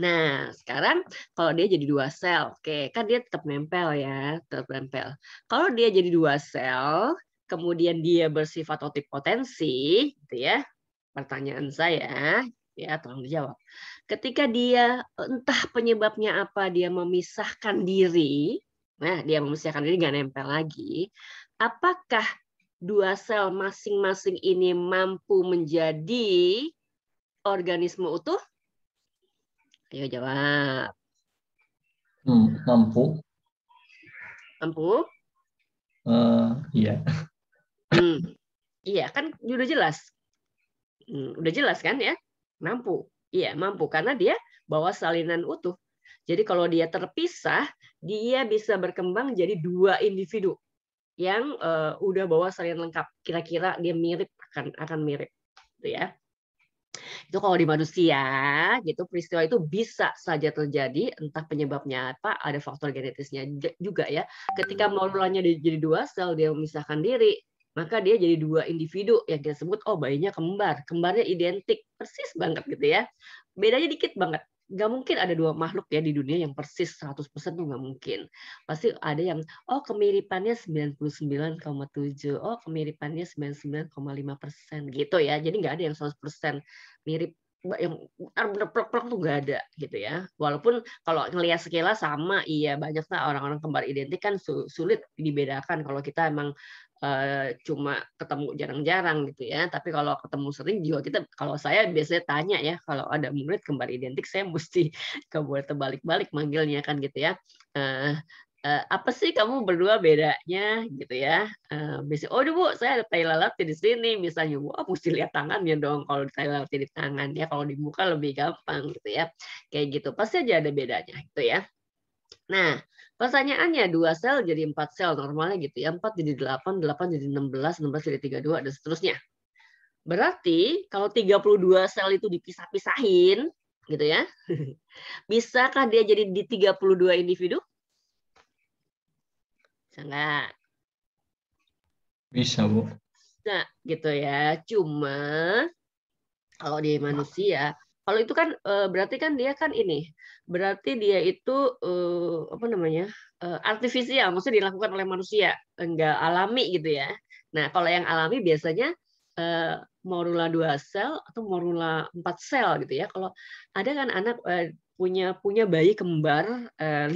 Nah, sekarang kalau dia jadi 2 sel, oke, kan dia tetap nempel ya, tetap nempel. Kalau dia jadi 2 sel, kemudian dia bersifat totipotensi, gitu ya. Pertanyaan saya, ya tolong dijawab. Ketika dia entah penyebabnya apa, dia memisahkan diri, nah dia memisahkan diri nggak nempel lagi, apakah 2 sel masing-masing ini mampu menjadi organisme utuh? Ayo jawab. Mampu. Mampu? Iya. Iya, kan udah jelas. Udah jelas kan ya? Mampu. Iya, mampu karena dia bawa salinan utuh. Jadi kalau dia terpisah, dia bisa berkembang jadi 2 individu yang udah bawa salinan lengkap. Kira-kira dia mirip akan mirip, gitu ya. Itu kalau di manusia, gitu peristiwa itu bisa saja terjadi, entah penyebabnya apa, ada faktor genetisnya juga ya. Ketika morulanya jadi 2 sel, dia memisahkan diri, maka dia jadi 2 individu yang kita sebut oh bayinya kembar, kembarnya identik, persis banget gitu ya. Bedanya dikit banget. Nggak mungkin ada 2 makhluk ya di dunia yang persis 100% tuh nggak mungkin. Pasti ada yang oh kemiripannya 99,7, oh kemiripannya 99,5% gitu ya. Jadi nggak ada yang 100% mirip, yang plek-plek tuh nggak ada gitu ya. Walaupun kalau ngelihat sekilas sama, iya banyak lah orang-orang kembar identik kan sulit dibedakan kalau kita emang cuma ketemu jarang-jarang gitu ya. Tapi kalau ketemu sering juga kita, kalau saya biasanya tanya ya, kalau ada murid kembar identik saya mesti kebuat terbalik-balik manggilnya kan gitu ya. Apa sih kamu berdua bedanya gitu ya? Biasanya, oh Bu, saya ada tai lalatnya di sini misalnya, wah mesti lihat tangannya dong kalau tai lalatnya di tangan ya, kalau di muka lebih gampang gitu ya, kayak gitu pasti aja ada bedanya gitu ya. Nah, pertanyaannya 2 sel jadi 4 sel normalnya gitu ya, 4 jadi 8, 8 jadi 16, 16 jadi 32 dan seterusnya. Berarti kalau 32 sel itu dipisah-pisahin gitu ya, bisakah dia jadi di 32 individu? Bisa nggak? Bisa, Bu. Nah, gitu ya. Cuma kalau di manusia, kalau itu kan berarti kan dia kan ini, berarti dia itu apa namanya, artifisial, maksudnya dilakukan oleh manusia, enggak alami gitu ya. Nah, kalau yang alami biasanya morula 2 sel atau morula 4 sel gitu ya. Kalau ada kan anak punya bayi kembar 5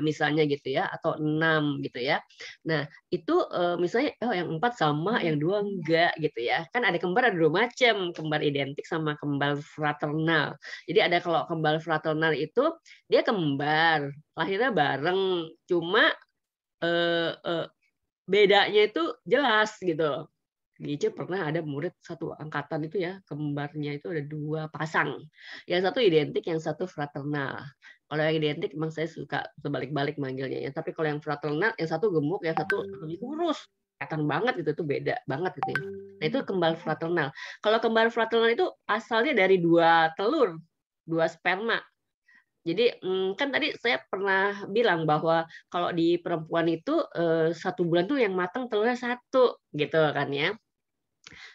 misalnya gitu ya, atau 6 gitu ya. Nah, itu misalnya oh yang 4 sama, yang 2 enggak gitu ya. Kan ada kembar ada 2 macam, kembar identik sama kembar fraternal. Jadi ada kalau kembar fraternal itu dia kembar, lahirnya bareng, cuma bedanya itu jelas gitu. Di IC pernah ada murid satu angkatan itu ya, kembarnya itu ada 2 pasang. Yang satu identik, yang satu fraternal. Kalau yang identik memang saya suka sebalik-balik manggilnya ya. Tapi kalau yang fraternal, yang satu gemuk, yang satu lebih kurus. Kelihatan banget gitu, itu beda banget gitu ya. Nah itu kembar fraternal. Kalau kembar fraternal itu asalnya dari 2 telur, 2 sperma. Jadi kan tadi saya pernah bilang bahwa kalau di perempuan itu 1 bulan tuh yang matang telurnya 1 gitu kan ya.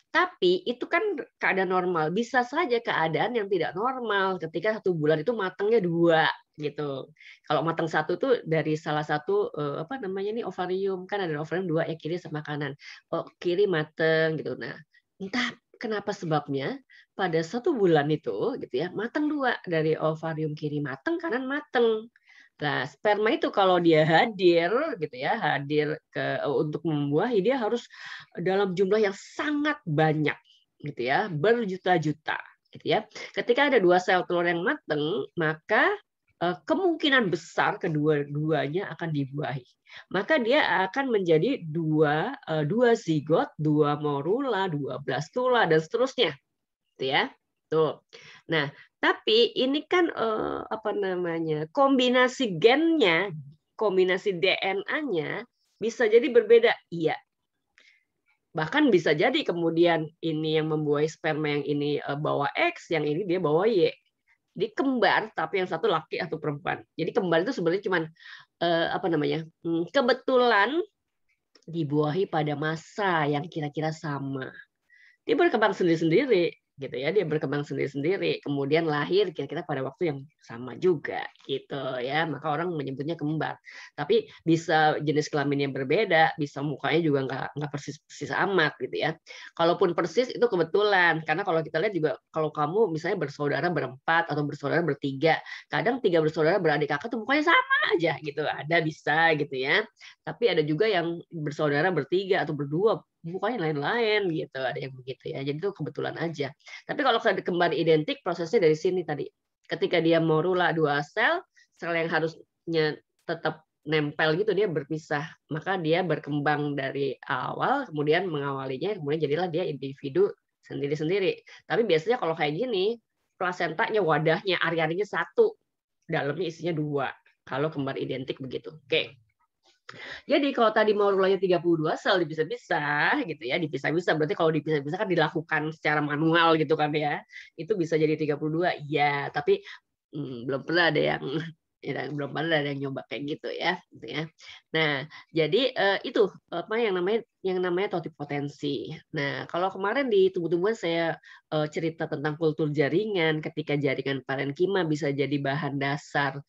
Tapi itu kan keadaan normal. Bisa saja keadaan yang tidak normal ketika 1 bulan itu matangnya 2 gitu. Kalau matang 1 tuh dari salah satu apa namanya nih ovarium, kan ada ovarium 2 ya, kiri sama kanan. Oh kiri mateng gitu. Nah entah kenapa sebabnya pada 1 bulan itu gitu ya matang 2, dari ovarium kiri mateng, kanan mateng. Nah, sperma itu kalau dia hadir gitu ya, hadir untuk membuahi, dia harus dalam jumlah yang sangat banyak gitu ya, berjuta-juta gitu ya. Ketika ada 2 sel telur yang matang, maka kemungkinan besar kedua-duanya akan dibuahi. Maka dia akan menjadi 2 zigot, 2 morula, 2 blastula dan seterusnya gitu ya. Tuh. Nah, tapi ini kan apa namanya? Kombinasi gennya, kombinasi DNA-nya bisa jadi berbeda. Iya. Bahkan bisa jadi kemudian ini yang membuahi sperma yang ini bawa X, yang ini dia bawa Y. Jadi kembar, tapi yang satu laki atau perempuan. Jadi kembar itu sebenarnya cuman apa namanya? Kebetulan dibuahi pada masa yang kira-kira sama. Dia berkembang sendiri-sendiri gitu ya, dia berkembang sendiri-sendiri, kemudian lahir kira-kira pada waktu yang sama juga gitu ya, maka orang menyebutnya kembar. Tapi bisa jenis kelaminnya berbeda, bisa mukanya juga nggak persis amat gitu ya. Kalaupun persis itu kebetulan, karena kalau kita lihat juga kalau kamu misalnya bersaudara berempat atau bersaudara bertiga, kadang 3 bersaudara beradik kakak tuh mukanya sama aja gitu, ada bisa gitu ya. Tapi ada juga yang bersaudara bertiga atau berdua mukanya lain-lain gitu, ada yang begitu ya. Jadi itu kebetulan aja. Tapi kalau kembar identik prosesnya dari sini tadi. Ketika dia morula 2 sel yang harusnya tetap nempel gitu dia berpisah, maka dia berkembang dari awal, kemudian mengawalinya, kemudian jadilah dia individu sendiri-sendiri. Tapi biasanya kalau kayak gini, plasentanya, wadahnya, ari-arinya 1, dalamnya isinya 2. Kalau kembar identik begitu. Oke. Jadi kalau tadi morulanya 32 sel dipisah-pisah gitu ya, dipisah-pisah berarti kalau dipisah-pisah kan dilakukan secara manual gitu kan ya. Itu bisa jadi 32. Iya, tapi belum pernah ada yang belum pernah ada yang nyoba kayak gitu ya. Nah, jadi itu apa yang namanya totipotensi. Nah, kalau kemarin di tumbuh-tumbuhan saya cerita tentang kultur jaringan, ketika jaringan parenkima bisa jadi bahan dasar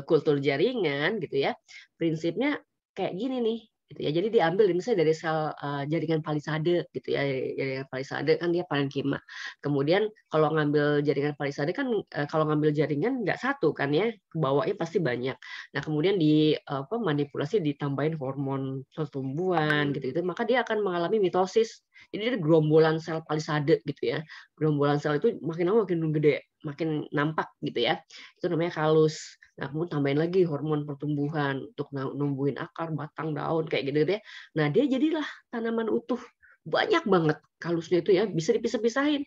kultur jaringan gitu ya. Prinsipnya kayak gini nih gitu ya. Jadi diambil misalnya dari sel jaringan palisade gitu ya. Jaringan palisade kan dia parenkima. Kemudian kalau ngambil jaringan palisade kan kalau ngambil jaringan nggak satu kan ya, ke bawahnya pasti banyak. Nah, kemudian di manipulasi ditambahin hormon pertumbuhan gitu-gitu, maka dia akan mengalami mitosis. Jadi dia gerombolan sel palisade gitu ya. Gerombolan sel itu makin lama makin gede, makin nampak gitu ya. Itu namanya kalus. Nah, kemudian tambahin lagi hormon pertumbuhan untuk numbuhin akar, batang, daun kayak gitu ya. Nah, dia jadilah tanaman utuh. Banyak banget kalusnya itu ya, bisa dipisah-pisahin.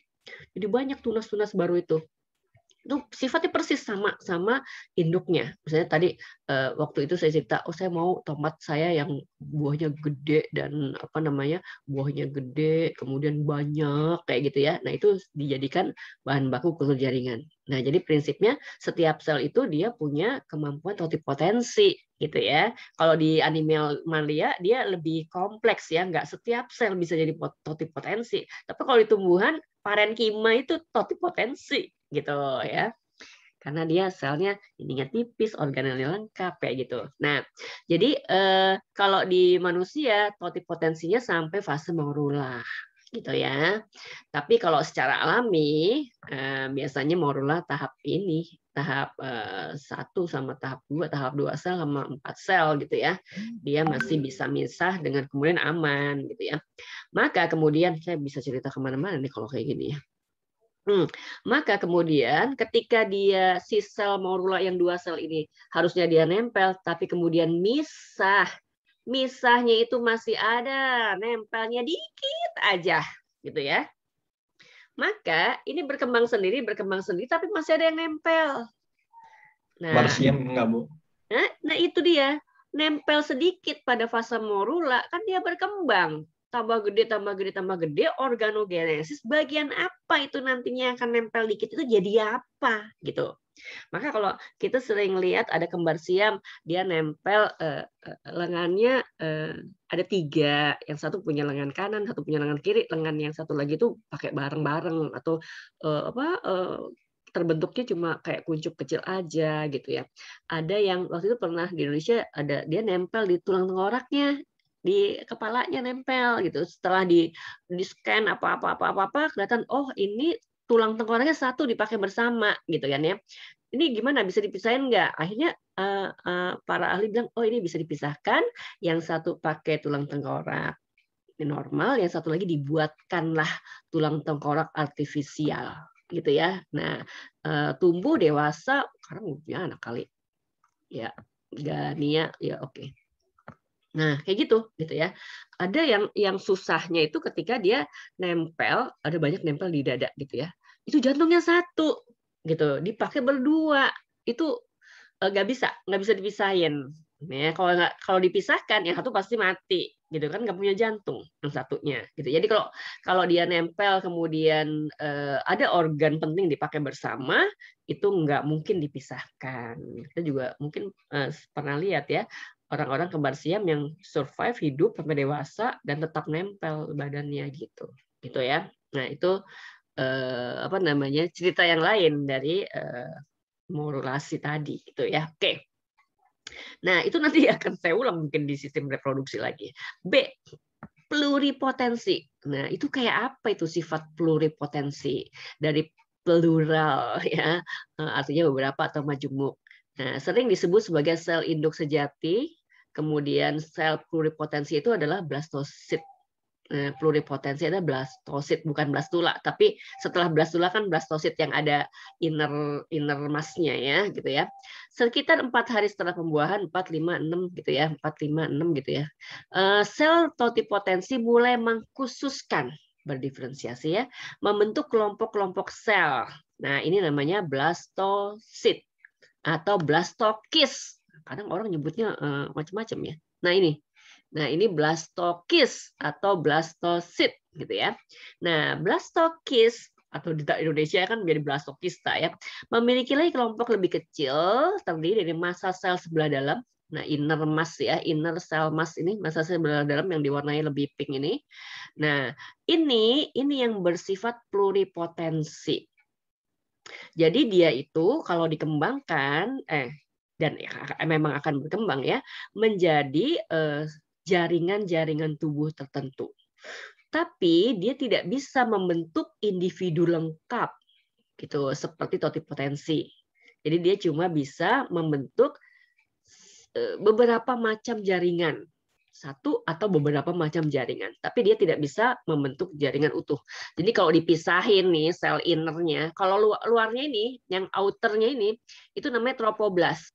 Jadi banyak tunas-tunas baru itu. Itu sifatnya persis sama induknya. Misalnya tadi waktu itu saya cerita, oh saya mau tomat saya yang buahnya gede dan apa namanya buahnya gede, kemudian banyak kayak gitu ya. Nah itu dijadikan bahan baku kultur jaringan. Nah jadi prinsipnya setiap sel itu dia punya kemampuan totipotensi gitu ya. Kalau di animalia dia lebih kompleks ya, nggak setiap sel bisa jadi totipotensi. Tapi kalau di tumbuhan parenkima itu totipotensi gitu ya, karena dia selnya ininya tipis, organelnya lengkap kayak gitu. Nah, jadi kalau di manusia totipotensinya sampai fase morula gitu ya. Tapi kalau secara alami biasanya morula tahap ini, tahap 1 sama tahap 2, tahap 2 sel sama 4 sel gitu ya. Dia masih bisa misah dengan kemudian aman gitu ya. Maka kemudian saya bisa cerita kemana-mana nih kalau kayak gini ya. Maka kemudian ketika dia si sel morula yang 2 sel ini harusnya dia nempel, tapi kemudian misahnya itu masih ada, nempelnya dikit aja, gitu ya. Maka ini berkembang sendiri, tapi masih ada yang nempel. Nah, Marsium enggak, Bu? Nah itu dia, nempel sedikit pada fase morula, kan dia berkembang. Tambah gede, organogenesis, bagian apa itu nantinya akan nempel dikit itu jadi apa gitu. Maka kalau kita sering lihat ada kembar siam, dia nempel lengannya ada 3, yang satu punya lengan kanan, satu punya lengan kiri, lengan yang satu lagi itu pakai bareng-bareng atau terbentuknya cuma kayak kuncup kecil aja gitu ya. Ada yang waktu itu pernah di Indonesia ada dia nempel di tulang tengkoraknya, di kepalanya nempel gitu. Setelah di scan apa kelihatan oh ini tulang tengkoraknya satu dipakai bersama gitu kan ya. Ini gimana bisa dipisahin nggak? Akhirnya para ahli bilang oh ini bisa dipisahkan. Yang satu pakai tulang tengkorak normal, yang satu lagi dibuatkanlah tulang tengkorak artifisial gitu ya. Nah tumbuh dewasa sekarang punya anak kali ya, Gania ya oke. Nah, kayak gitu ya. Ada yang susahnya itu ketika dia nempel, ada banyak nempel di dada gitu ya. itu jantungnya satu gitu, dipakai berdua, itu nggak bisa dipisahin. Ya, kalau dipisahkan yang satu pasti mati, gitu kan, nggak punya jantung yang satunya, gitu. Jadi kalau dia nempel kemudian ada organ penting dipakai bersama, itu nggak mungkin dipisahkan. Kita juga mungkin pernah lihat ya orang-orang kembar siam yang survive hidup sampai dewasa dan tetap nempel badannya gitu ya. Nah itu apa namanya cerita yang lain dari morulasi tadi gitu ya. Oke. Nah, itu nanti akan saya ulang mungkin di sistem reproduksi lagi. B, pluripotensi. Nah, itu kayak apa itu sifat pluripotensi? Dari plural ya, artinya beberapa atau majemuk. Nah, sering disebut sebagai sel induk sejati. Kemudian sel pluripotensi itu adalah blastosit. Pluripotensi ada blastosit, bukan blastula, tapi setelah blastula kan blastosit yang ada inner mass-nya ya gitu ya. Sekitar 4 hari setelah pembuahan, 4, 5, 6 gitu ya, 4, 5, 6 gitu ya. Sel totipotensi mulai mengkhususkan berdiferensiasi ya, membentuk kelompok-kelompok sel. Nah, ini namanya blastosit atau blastokis. Kadang orang nyebutnya macam-macam ya. Nah, ini blastokis atau blastosit gitu ya. Nah, blastokis atau di Indonesia kan menjadi blastokista ya, memiliki lagi kelompok lebih kecil terdiri dari massa sel sebelah dalam. Nah, inner mass ya, inner cell mass ini massa sel sebelah dalam yang diwarnai lebih pink ini. Nah, ini yang bersifat pluripotensi. Jadi dia itu kalau dikembangkan dan memang akan berkembang ya menjadi jaringan-jaringan tubuh tertentu. Tapi dia tidak bisa membentuk individu lengkap gitu seperti totipotensi. Jadi dia cuma bisa membentuk beberapa macam jaringan. Satu atau beberapa macam jaringan, tapi dia tidak bisa membentuk jaringan utuh. Jadi kalau dipisahin nih sel innernya, kalau luarnya ini, yang outernya ini, itu namanya tropoblast.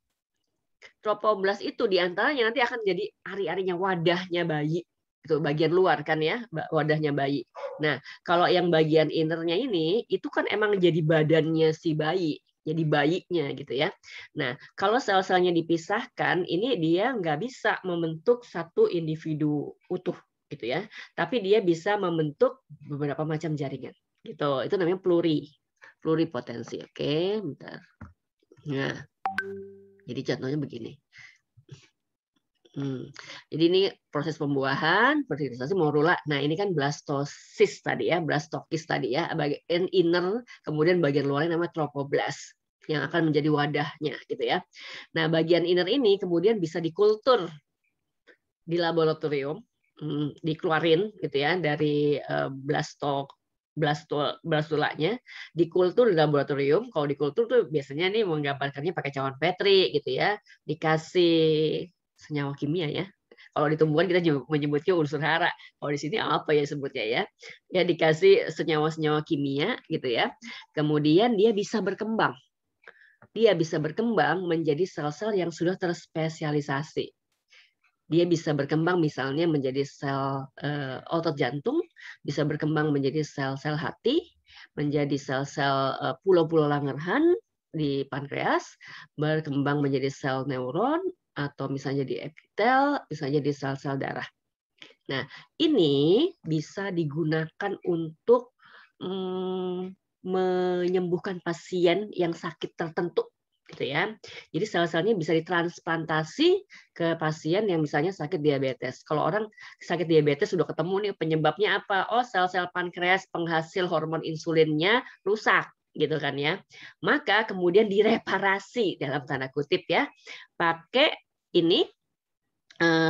Tropoblast itu diantaranya nanti akan jadi ari-arinya wadahnya bayi, itu bagian luar kan ya, wadahnya bayi. Nah kalau yang bagian innernya ini, itu kan emang jadi badannya si bayi, jadi bayinya gitu ya. Nah kalau sel-selnya dipisahkan, ini dia nggak bisa membentuk satu individu utuh gitu ya, tapi dia bisa membentuk beberapa macam jaringan gitu. Itu namanya pluripotensi. Oke, bentar. Nah. Jadi contohnya begini. Jadi ini proses pembuahan, fertilisasi morula. Nah ini kan blastosis tadi ya, blastokis tadi ya, bagian inner, kemudian bagian luarnya namanya tropoblast yang akan menjadi wadahnya gitu ya. Nah bagian inner ini kemudian bisa dikultur di laboratorium, dikeluarin gitu ya dari blastulanya, dikultur di laboratorium. Kalau dikultur tuh biasanya nih menggambarkannya pakai cawan Petri gitu ya, dikasih senyawa kimia ya. Kalau di tumbuhan kita menyebutnya unsur hara. Kalau di sini apa ya sebutnya ya? Ya dikasih senyawa-senyawa kimia gitu ya. Kemudian dia bisa berkembang. Dia bisa berkembang menjadi sel-sel yang sudah terspesialisasi. Dia bisa berkembang misalnya menjadi sel otot jantung, bisa berkembang menjadi sel-sel hati, menjadi sel-sel pulau-pulau Langerhans di pankreas, berkembang menjadi sel neuron, atau misalnya di epitel, misalnya di sel-sel darah. Nah, ini bisa digunakan untuk menyembuhkan pasien yang sakit tertentu. Gitu ya. Jadi sel-selnya bisa ditransplantasi ke pasien yang misalnya sakit diabetes. Kalau orang sakit diabetes sudah ketemu nih penyebabnya apa? Oh, sel-sel pankreas penghasil hormon insulinnya rusak gitu kan ya. Maka kemudian direparasi dalam tanda kutip ya, pakai ini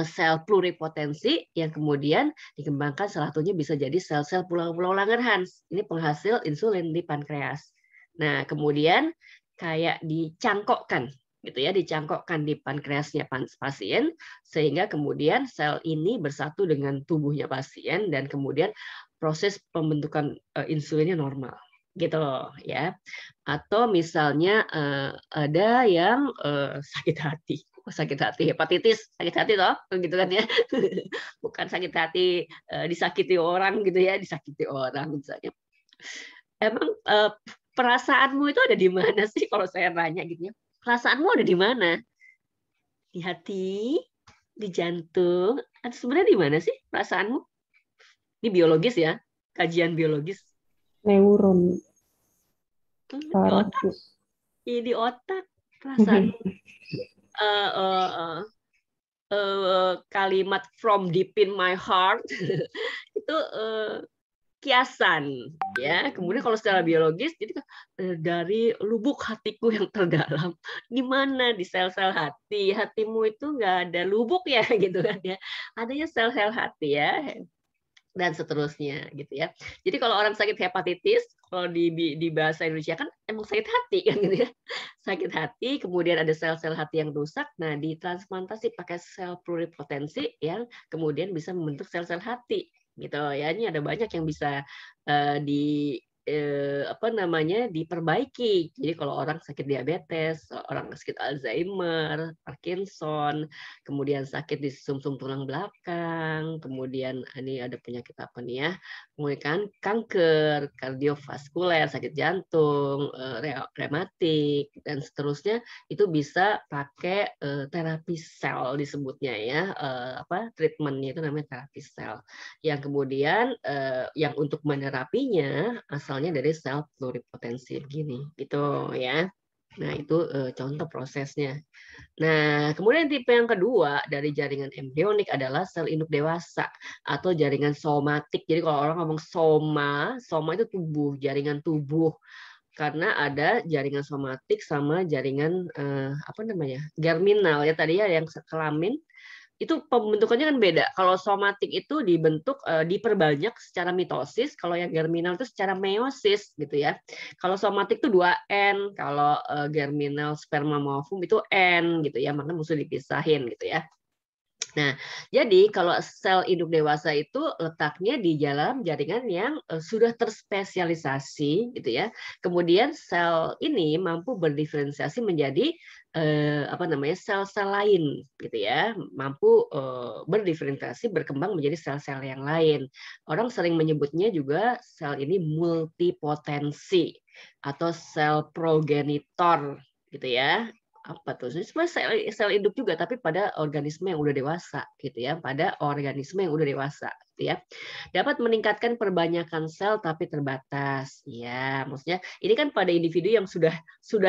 sel pluripotensi yang kemudian dikembangkan salah satunya bisa jadi sel-sel pulau-pulau Langerhans. Ini penghasil insulin di pankreas. Nah, kemudian kayak dicangkokkan gitu ya, dicangkokkan di pankreasnya pasien sehingga kemudian sel ini bersatu dengan tubuhnya pasien dan kemudian proses pembentukan insulinnya normal gitu ya. Atau misalnya ada yang sakit hati, hepatitis, sakit hati toh gitu kan ya. Bukan sakit hati disakiti orang gitu ya, disakiti orang misalnya. emang perasaanmu itu ada di mana sih kalau saya nanya gitu ya? Perasaanmu ada di mana? Di hati, di jantung, atau sebenarnya di mana sih perasaanmu? Ini biologis ya, kajian biologis. Neuron. Di otak. Iya, di otak perasaanmu. Kalimat from deep in my heart itu kiasan ya. Kemudian kalau secara biologis jadi dari lubuk hatiku yang terdalam, di mana di sel-sel hati. Hatimu itu nggak ada lubuk ya gitu kan ya, adanya sel-sel hati ya, dan seterusnya gitu ya. Jadi kalau orang sakit hepatitis, kalau di bahasa Indonesia kan emang sakit hati kan gitu ya, sakit hati, kemudian ada sel-sel hati yang rusak, nah ditransplantasi pakai sel pluripotensi yang kemudian bisa membentuk sel-sel hati gitu ya. Ini ada banyak yang bisa diperbaiki. Jadi kalau orang sakit diabetes, orang sakit Alzheimer, Parkinson, kemudian sakit di sumsum tulang belakang, kemudian ini ada penyakit apa nih ya, kemudian kanker, kardiovaskuler, sakit jantung, rematik, dan seterusnya, itu bisa pakai terapi sel disebutnya ya, treatmentnya itu namanya terapi sel, yang kemudian yang untuk menerapinya asalnya dari sel pluripotensi begini gitu ya. Nah, itu contoh prosesnya. Nah, kemudian tipe yang kedua dari jaringan embrionik adalah sel induk dewasa atau jaringan somatik. Jadi kalau orang ngomong soma itu tubuh, jaringan tubuh. Karena ada jaringan somatik sama jaringan germinal ya tadi ya, yang kelamin. Itu pembentukannya kan beda. Kalau somatik itu dibentuk diperbanyak secara mitosis, kalau yang germinal itu secara meiosis gitu ya. Kalau somatik itu 2N, kalau germinal spermamorfum itu N gitu ya, makanya mesti dipisahin gitu ya. Nah, jadi kalau sel induk dewasa itu letaknya di dalam jaringan yang sudah terspesialisasi, gitu ya. Kemudian sel ini mampu berdiferensiasi menjadi sel-sel lain, gitu ya. Mampu berdiferensiasi, berkembang menjadi sel-sel yang lain. Orang sering menyebutnya juga sel ini multipotensi atau sel progenitor, gitu ya. Apa tuh? Sebenarnya sel induk juga, tapi pada organisme yang udah dewasa, gitu ya. Pada organisme yang udah dewasa, gitu ya. Dapat meningkatkan perbanyakan sel tapi terbatas. Ya, maksudnya ini kan pada individu yang sudah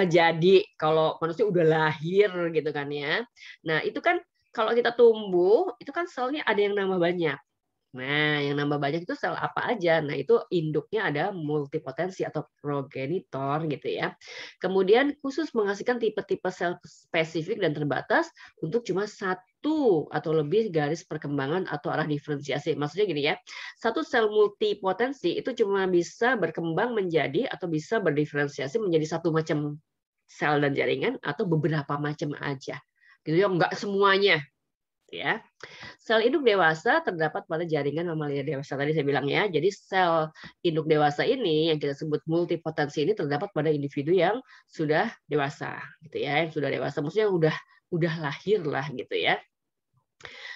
jadi. Kalau manusia udah lahir, gitu kan ya. Nah, itu kan kalau kita tumbuh, itu kan selnya ada yang nambah banyak. Nah, yang nambah banyak itu sel apa aja? Nah, itu induknya ada multipotensi atau progenitor gitu ya. Kemudian khusus menghasilkan tipe-tipe sel spesifik dan terbatas untuk cuma satu atau lebih garis perkembangan atau arah diferensiasi. Maksudnya gini ya, satu sel multipotensi itu cuma bisa berkembang menjadi atau bisa berdiferensiasi menjadi satu macam sel dan jaringan atau beberapa macam aja. Gitu ya, enggak semuanya. Ya. Sel induk dewasa terdapat pada jaringan mamalia dewasa tadi saya bilang ya. Jadi sel induk dewasa ini yang kita sebut multipotensi ini terdapat pada individu yang sudah dewasa gitu ya, yang sudah dewasa maksudnya udah lahir lah gitu ya.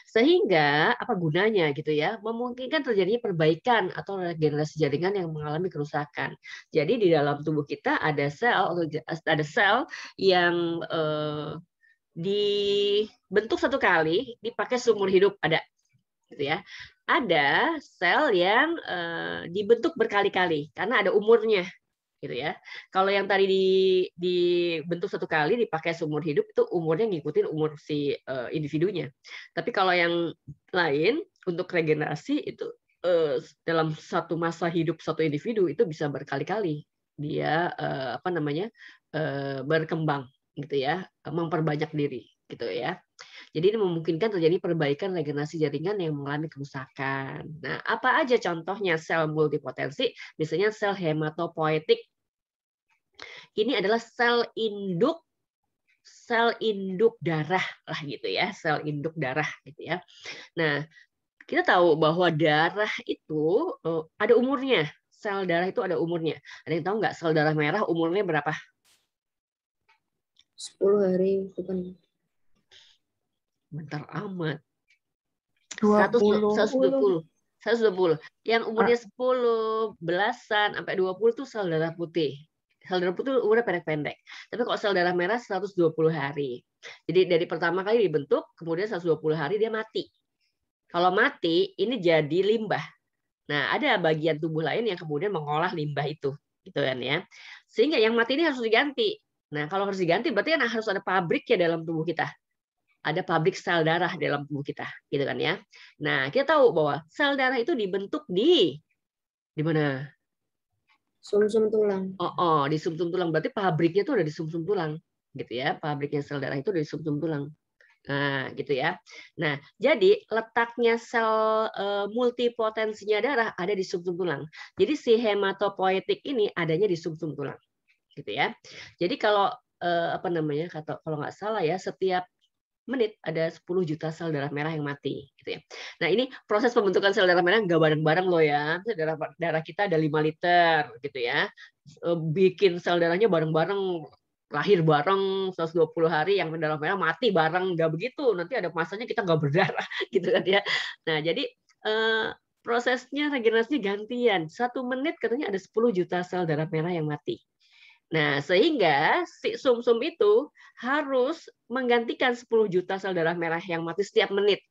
Sehingga apa gunanya gitu ya? Memungkinkan terjadinya perbaikan atau regenerasi jaringan yang mengalami kerusakan. Jadi di dalam tubuh kita ada sel yang dibentuk satu kali, dipakai seumur hidup ada, gitu ya. Ada sel yang dibentuk berkali-kali karena ada umurnya, gitu ya. Kalau yang tadi dibentuk satu kali dipakai seumur hidup itu umurnya ngikutin umur si individunya. Tapi kalau yang lain untuk regenerasi itu dalam satu masa hidup satu individu itu bisa berkali-kali dia berkembang gitu ya, memperbanyak diri gitu ya. Jadi ini memungkinkan terjadi perbaikan regenerasi jaringan yang mengalami kerusakan. Nah, apa aja contohnya sel multipotensi? Misalnya sel hematopoietik. Ini adalah sel induk darah lah gitu ya, sel induk darah gitu ya. Nah, kita tahu bahwa darah itu ada umurnya. Sel darah itu ada umurnya. Ada yang tahu nggak sel darah merah umurnya berapa? 10 hari bukan. Bentar amat. 20. 120. Yang umurnya 10, belasan, sampai 20 tuh sel darah putih. Sel darah putih umurnya pendek-pendek. Tapi kalau sel darah merah 120 hari. Jadi dari pertama kali dibentuk, kemudian 120 hari dia mati. Kalau mati, ini jadi limbah. Nah, ada bagian tubuh lain yang kemudian mengolah limbah itu, gitu kan ya. Sehingga yang mati ini harus diganti. Nah, kalau harus diganti berarti kan harus ada pabrik ya dalam tubuh kita. Ada pabrik sel darah dalam tubuh kita, gitu kan ya. Nah, kita tahu bahwa sel darah itu dibentuk di mana? Sumsum tulang. Di sumsum tulang. Berarti pabriknya itu ada di sumsum tulang, gitu ya. Pabriknya sel darah itu dari sumsum tulang. Nah, gitu ya. Nah, jadi letaknya sel multipotensinya darah ada di sumsum tulang. Jadi si hematopoietik ini adanya di sumsum tulang, gitu ya. Jadi kalau kalau nggak salah ya, setiap menit ada 10 juta sel darah merah yang mati, gitu ya. Nah, ini proses pembentukan sel darah merah nggak bareng-bareng loh ya. Darah kita ada 5 liter, gitu ya. Bikin sel darahnya bareng-bareng, lahir bareng 120 hari, yang darah merah mati bareng, nggak begitu. Nanti ada masanya kita nggak berdarah, gitu kan ya. Nah, jadi prosesnya regenerasinya gantian. 1 menit katanya ada 10 juta sel darah merah yang mati. Nah, sehingga si sumsum itu harus menggantikan 10 juta sel darah merah yang mati setiap menit,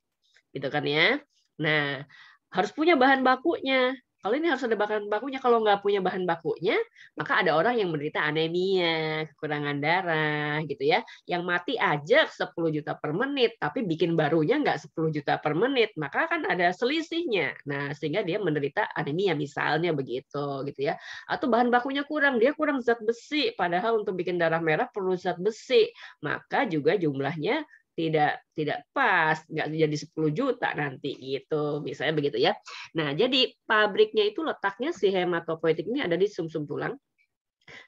gitu kan ya. Nah, harus punya bahan bakunya. Kalau ini harus ada bahan bakunya. Kalau nggak punya bahan bakunya, maka ada orang yang menderita anemia, kekurangan darah, gitu ya. Yang mati aja 10 juta per menit, tapi bikin barunya nggak 10 juta per menit, maka kan ada selisihnya. Nah, sehingga dia menderita anemia misalnya begitu, gitu ya. Atau bahan bakunya kurang, dia kurang zat besi, padahal untuk bikin darah merah perlu zat besi, maka juga jumlahnya tidak pas, nggak jadi 10 juta nanti gitu, misalnya begitu ya. Nah, jadi pabriknya itu letaknya si hematopoietik ini ada di sumsum tulang.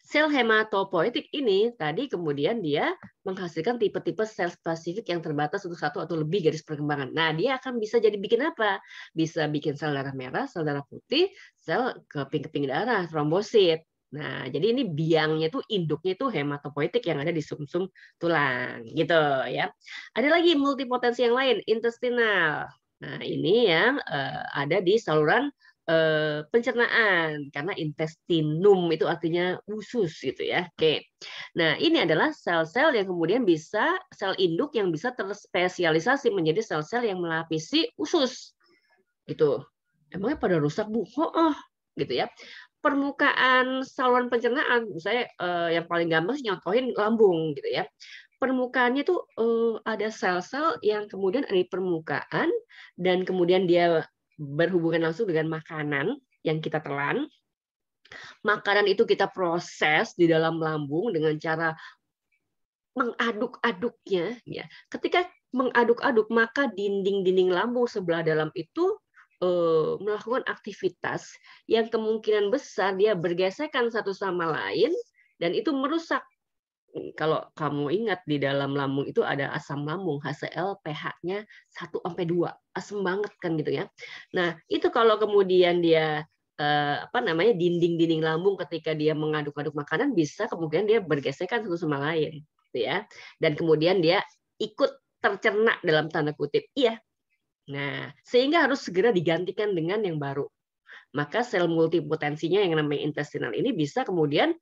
Sel hematopoietik ini tadi kemudian dia menghasilkan tipe-tipe sel spesifik yang terbatas untuk satu atau lebih garis perkembangan. Nah, dia akan bisa jadi bikin apa? Bisa bikin sel darah merah, sel darah putih, sel keping-keping darah, trombosit. Nah, jadi ini biangnya tuh, induknya itu hematopoietik yang ada di sumsum tulang, gitu ya. Ada lagi multipotensi yang lain, intestinal. Nah, ini yang ada di saluran pencernaan, karena intestinum itu artinya usus gitu ya. Oke. Nah, ini adalah sel-sel yang kemudian bisa, sel induk yang bisa terspesialisasi menjadi sel-sel yang melapisi usus. Gitu. Emangnya pada rusak, Bu? Gitu ya. Permukaan saluran pencernaan, misalnya yang paling gampang nyontohin lambung gitu ya. Permukaannya tuh ada sel-sel yang kemudian ada di permukaan dan kemudian dia berhubungan langsung dengan makanan yang kita telan. Makanan itu kita proses di dalam lambung dengan cara mengaduk-aduknya. Ya. Ketika mengaduk-aduk, maka dinding-dinding lambung sebelah dalam itu melakukan aktivitas yang kemungkinan besar dia bergesekan satu sama lain dan itu merusak. Kalau kamu ingat di dalam lambung itu ada asam lambung, HCl pH-nya 1-2, asam banget kan gitu ya. Nah, itu kalau kemudian dia dinding-dinding lambung ketika dia mengaduk-aduk makanan bisa kemungkinan dia bergesekan satu sama lain gitu ya. Dan kemudian dia ikut tercerna dalam tanda kutip. Iya. Nah, sehingga harus segera digantikan dengan yang baru. Maka sel multipotensinya yang namanya intestinal ini bisa kemudian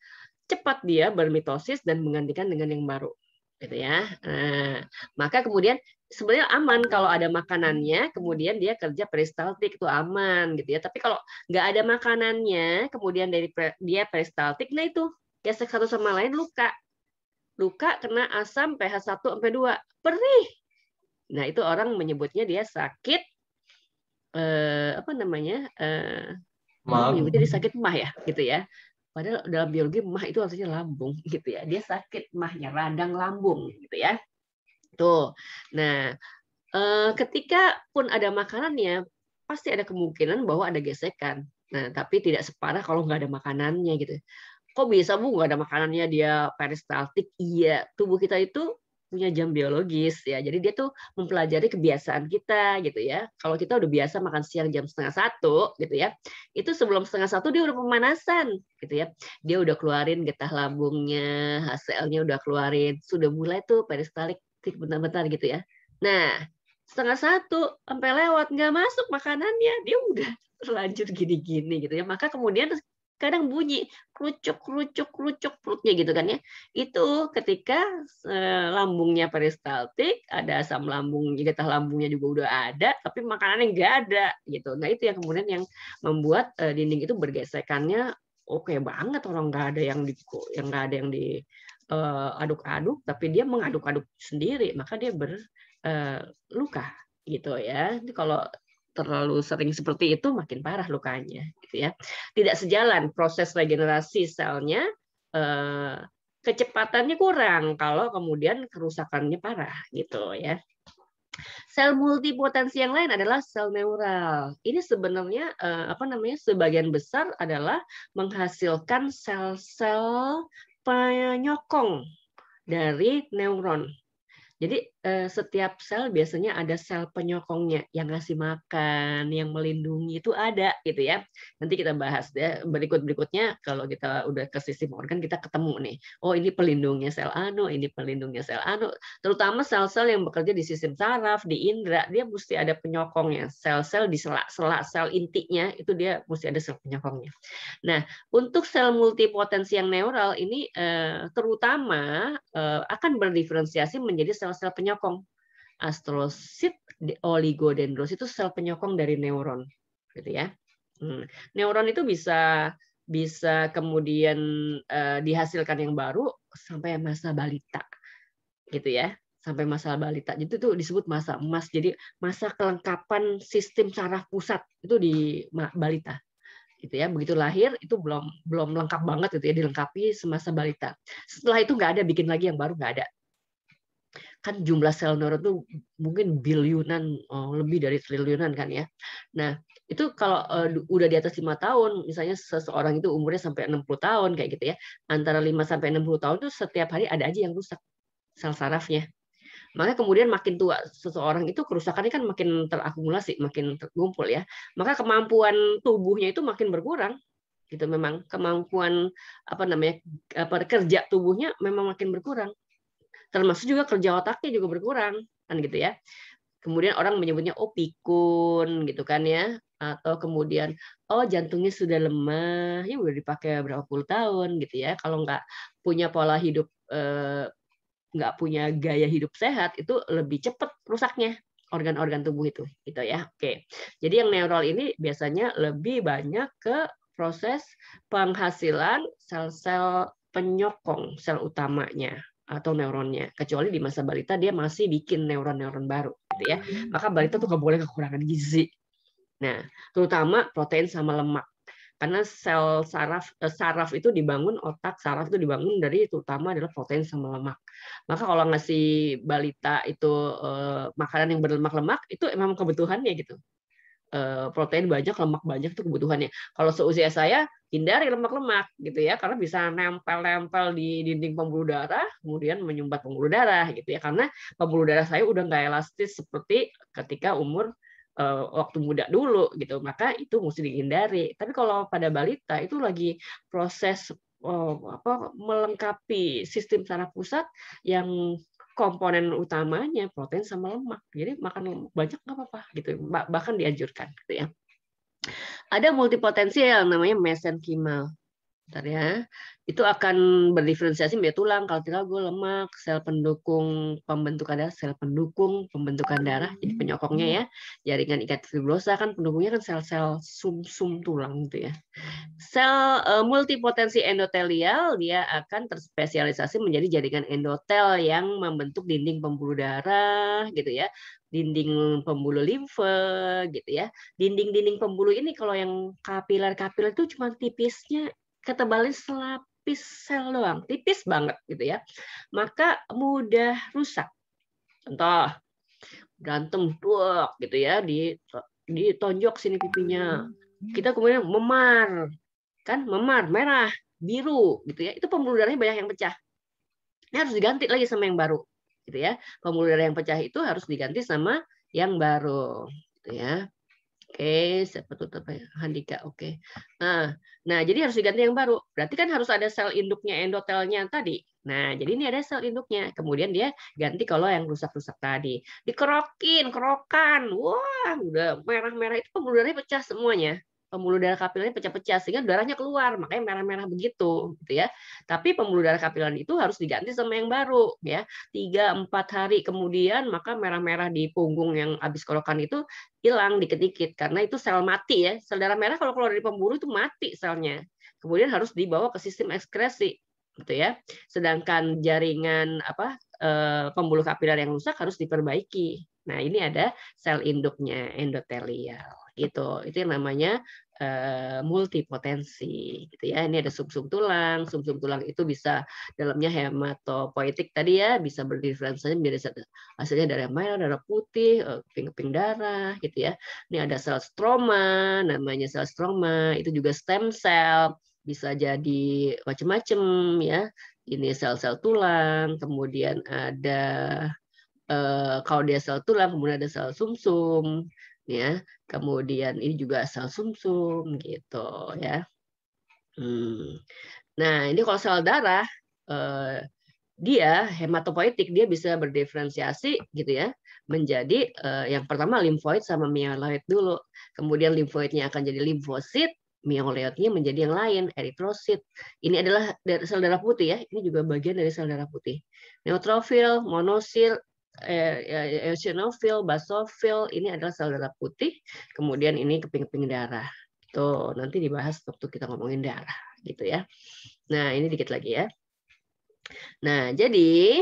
cepat dia bermitosis dan menggantikan dengan yang baru, gitu ya. Nah, maka kemudian sebenarnya aman kalau ada makanannya, kemudian dia kerja peristaltik itu aman, gitu ya. Tapi kalau nggak ada makanannya, kemudian dari dia peristaltik, nah itu gesek satu sama lain luka kena asam pH 1-2, perih. Nah, itu orang menyebutnya dia sakit menyebutnya dia sakit mah ya, gitu ya. Padahal dalam biologi mah itu artinya lambung, gitu ya. Dia sakit mahnya, radang lambung, gitu ya. Tuh. Nah, ketika pun ada makanannya, pasti ada kemungkinan bahwa ada gesekan. Nah, tapi tidak separah kalau nggak ada makanannya, gitu. Kok bisa, Bu, nggak ada makanannya dia peristaltik? Iya, tubuh kita itu punya jam biologis ya. Jadi dia tuh mempelajari kebiasaan kita gitu ya. Kalau kita udah biasa makan siang jam 12:30 gitu ya, itu sebelum 12:30 dia udah pemanasan gitu ya. Dia udah keluarin getah lambungnya, HCl-nya udah keluarin, sudah mulai tuh peristaltik bentar-bentar gitu ya. Nah, 1:30 sampai lewat, nggak masuk makanannya, dia udah terlanjur gini-gini gitu ya. Maka kemudian kadang bunyi kerucuk perutnya gitu kan ya. Itu ketika lambungnya peristaltik, ada asam lambung, getah lambungnya juga udah ada, tapi makanannya nggak ada gitu. Nah itu yang kemudian yang membuat dinding itu bergesekannya oke banget, orang nggak ada yang di aduk-aduk, tapi dia mengaduk-aduk sendiri, maka dia berluka gitu ya. Jadi kalau terlalu sering seperti itu makin parah lukanya gitu ya. Tidak sejalan proses regenerasi selnya, kecepatannya kurang kalau kemudian kerusakannya parah gitu ya. Sel multipotensi yang lain adalah sel neural. Ini sebenarnya sebagian besar adalah menghasilkan sel-sel penyokong dari neuron. Jadi setiap sel biasanya ada sel penyokongnya yang ngasih makan, yang melindungi itu ada gitu ya. Nanti kita bahas ya berikutnya kalau kita udah ke sistem organ kita ketemu nih. Oh ini pelindungnya sel anu, ini pelindungnya sel anu. Terutama sel-sel yang bekerja di sistem saraf, di indera, dia mesti ada penyokongnya. Sel-sel di sela-sela sel intinya itu dia mesti ada sel penyokongnya. Nah, untuk sel multipotensi yang neural ini terutama akan berdiferensiasi menjadi sel-sel penyokong. Astrosit, oligodendrosit itu sel penyokong dari neuron, gitu ya. Neuron itu bisa kemudian dihasilkan yang baru sampai masa balita, gitu ya. Sampai masa balita, itu tuh disebut masa emas. Jadi masa kelengkapan sistem saraf pusat itu di balita. Gitu ya, begitu lahir itu belum lengkap banget gitu ya, dilengkapi semasa balita. Setelah itu nggak ada, bikin lagi yang baru, nggak ada. Kan jumlah sel neuron itu mungkin biliunan, lebih dari triliunan kan ya. Nah itu kalau udah di atas 5 tahun, misalnya seseorang itu umurnya sampai 60 tahun kayak gitu ya, antara 5 sampai 60 tahun itu setiap hari ada aja yang rusak sel sarafnya. Maka kemudian makin tua seseorang itu kerusakannya kan makin terakumulasi, makin terkumpul ya. Maka kemampuan tubuhnya itu makin berkurang. Gitu memang kemampuan kerja tubuhnya memang makin berkurang. Termasuk juga kerja otaknya juga berkurang kan gitu ya. Kemudian orang menyebutnya pikun gitu kan ya, atau kemudian jantungnya sudah lemah, ya udah dipakai berapa puluh tahun gitu ya. Kalau nggak punya pola hidup nggak punya gaya hidup sehat itu lebih cepat rusaknya organ-organ tubuh itu gitu ya. Oke. Jadi yang neural ini biasanya lebih banyak ke proses penghasilan sel-sel penyokong sel utamanya atau neuronnya. Kecuali di masa balita dia masih bikin neuron-neuron baru gitu ya. Maka balita tuh nggak boleh kekurangan gizi. Nah, terutama protein sama lemak. Karena sel saraf itu dibangun, otak saraf itu dibangun dari terutama adalah protein sama lemak. Maka kalau ngasih balita itu makanan yang berlemak-lemak itu memang kebutuhannya gitu. Protein banyak, lemak banyak itu kebutuhannya. Kalau seusia saya hindari lemak-lemak gitu ya, karena bisa nempel-nempel di dinding pembuluh darah, kemudian menyumbat pembuluh darah gitu ya. Karena pembuluh darah saya udah nggak elastis seperti ketika umur waktu muda dulu gitu, maka itu mesti dihindari. Tapi kalau pada balita itu lagi proses melengkapi sistem saraf pusat yang komponen utamanya protein sama lemak. Jadi makan lemak banyak nggak apa-apa gitu, bahkan dianjurkan gitu ya. Ada multipotensi yang namanya mesenkimal. Bentar ya. Itu akan berdiferensiasi menjadi tulang, kartilago, lemak, sel pendukung pembentukan darah, sel pendukung pembentukan darah, jadi penyokongnya ya, jaringan ikat fibrosa kan pendukungnya kan sel-sel sum-sum tulang gitu ya. Sel multipotensi endotelial dia akan terspesialisasi menjadi jaringan endotel yang membentuk dinding pembuluh darah gitu ya, dinding pembuluh limfe gitu ya. Dinding-dinding pembuluh ini kalau yang kapiler-kapiler itu cuma tipisnya ketebalnya selapis sel doang, tipis banget gitu ya. Maka mudah rusak. Contoh, berantem tuh gitu ya, ditonjok sini pipinya. Kita kemudian memar. Kan memar, merah, biru gitu ya. Itu pembuluh darahnya banyak yang pecah. Ini harus diganti lagi sama yang baru gitu ya. Pembuluh darah yang pecah itu harus diganti sama yang baru gitu ya. Oke, siapa tuh Handika? Oke. Nah, jadi harus diganti yang baru. Berarti kan harus ada sel induknya endotelnya tadi. Nah, jadi ini ada sel induknya. Kemudian dia ganti kalau yang rusak-rusak tadi. Dikerokin, kerokan. Wah, udah merah-merah itu pembuluh darahnya pecah semuanya. Pembuluh darah kapilernya pecah-pecah sehingga darahnya keluar, makanya merah-merah begitu, gitu ya. Tapi pembuluh darah kapiler itu harus diganti sama yang baru, ya. 3-4 hari kemudian maka merah-merah di punggung yang habis kerokan itu hilang dikit-dikit karena itu sel mati ya. Sel darah merah kalau keluar dari pembuluh itu mati selnya. Kemudian harus dibawa ke sistem ekskresi gitu ya. Sedangkan jaringan pembuluh kapiler yang rusak harus diperbaiki. Nah, ini ada sel induknya endotelial gitu. Itu yang namanya multipotensi gitu ya. Ini ada sumsum tulang. Sumsum tulang itu bisa dalamnya hematopoietik tadi ya, bisa berdiferensiasi menjadi hasilnya darah merah, darah putih, keping-keping darah gitu ya. Ini ada sel stroma, namanya sel stroma, itu juga stem cell, bisa jadi macam-macam ya. Ini sel-sel tulang, kemudian ada kalau dia sel tulang, kemudian ada sel sumsum, ya. Kemudian ini juga sel sumsum gitu ya. Nah, ini kalau sel darah dia hematopoietik, dia bisa berdiferensiasi gitu ya menjadi yang pertama limfoid sama myeloid dulu. Kemudian limfoidnya akan jadi limfosit, myeloidnya menjadi yang lain, eritrosit. Ini adalah sel darah putih ya. Ini juga bagian dari sel darah putih. Neutrofil, monosil, eosinofil, basofil, ini adalah sel darah putih. Kemudian ini keping-keping darah. Tuh, nanti dibahas waktu kita ngomongin darah gitu ya. Nah, ini dikit lagi ya. Nah, jadi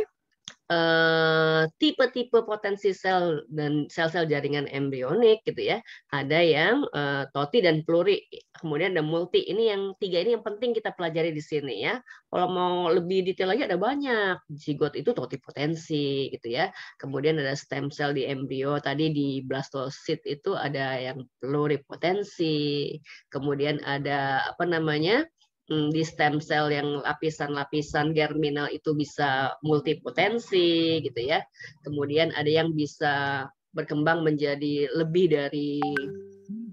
tipe-tipe potensi sel dan sel-sel jaringan embrionik gitu ya. Ada yang toti dan pluri, kemudian ada multi. Ini yang tiga ini yang penting kita pelajari di sini ya. Kalau mau lebih detail lagi ada banyak. Zigot itu totipotensi gitu ya. Kemudian ada stem cell di embrio, tadi di blastosit itu ada yang pluripotensi. Kemudian ada apa namanya? Di stem cell yang lapisan-lapisan germinal itu bisa multipotensi gitu ya. Kemudian ada yang bisa berkembang menjadi lebih dari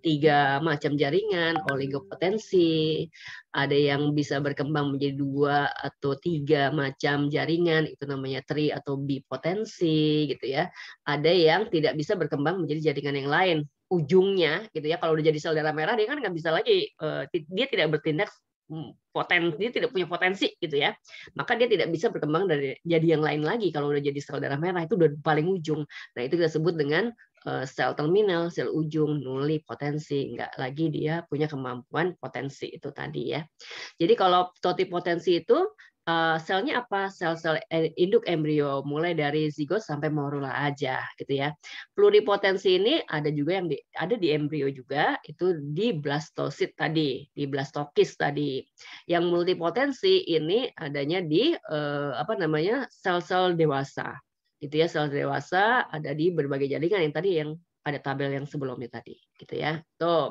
3 macam jaringan, oligopotensi. Ada yang bisa berkembang menjadi 2 atau 3 macam jaringan, itu namanya tri atau bipotensi gitu ya. Ada yang tidak bisa berkembang menjadi jaringan yang lain. Ujungnya gitu ya, kalau udah jadi sel darah merah dia kan nggak bisa lagi, dia tidak bertindak dia tidak punya potensi gitu ya, maka dia tidak bisa berkembang dari jadi yang lain lagi. Kalau udah jadi sel darah merah itu udah paling ujung. Nah, itu kita sebut dengan sel terminal, sel ujung, nuli potensi, nggak lagi dia punya kemampuan potensi itu tadi ya. Jadi kalau totipotensi itu selnya apa? Sel-sel induk embrio mulai dari zigot sampai morula aja gitu ya. Pluripotensi ini ada juga yang ada di embrio juga, itu di blastosit tadi, di blastokis tadi. Yang multipotensi ini adanya di sel-sel dewasa. Gitu ya, sel dewasa ada di berbagai jaringan yang tadi yang ada tabel yang sebelumnya tadi gitu ya. Tuh.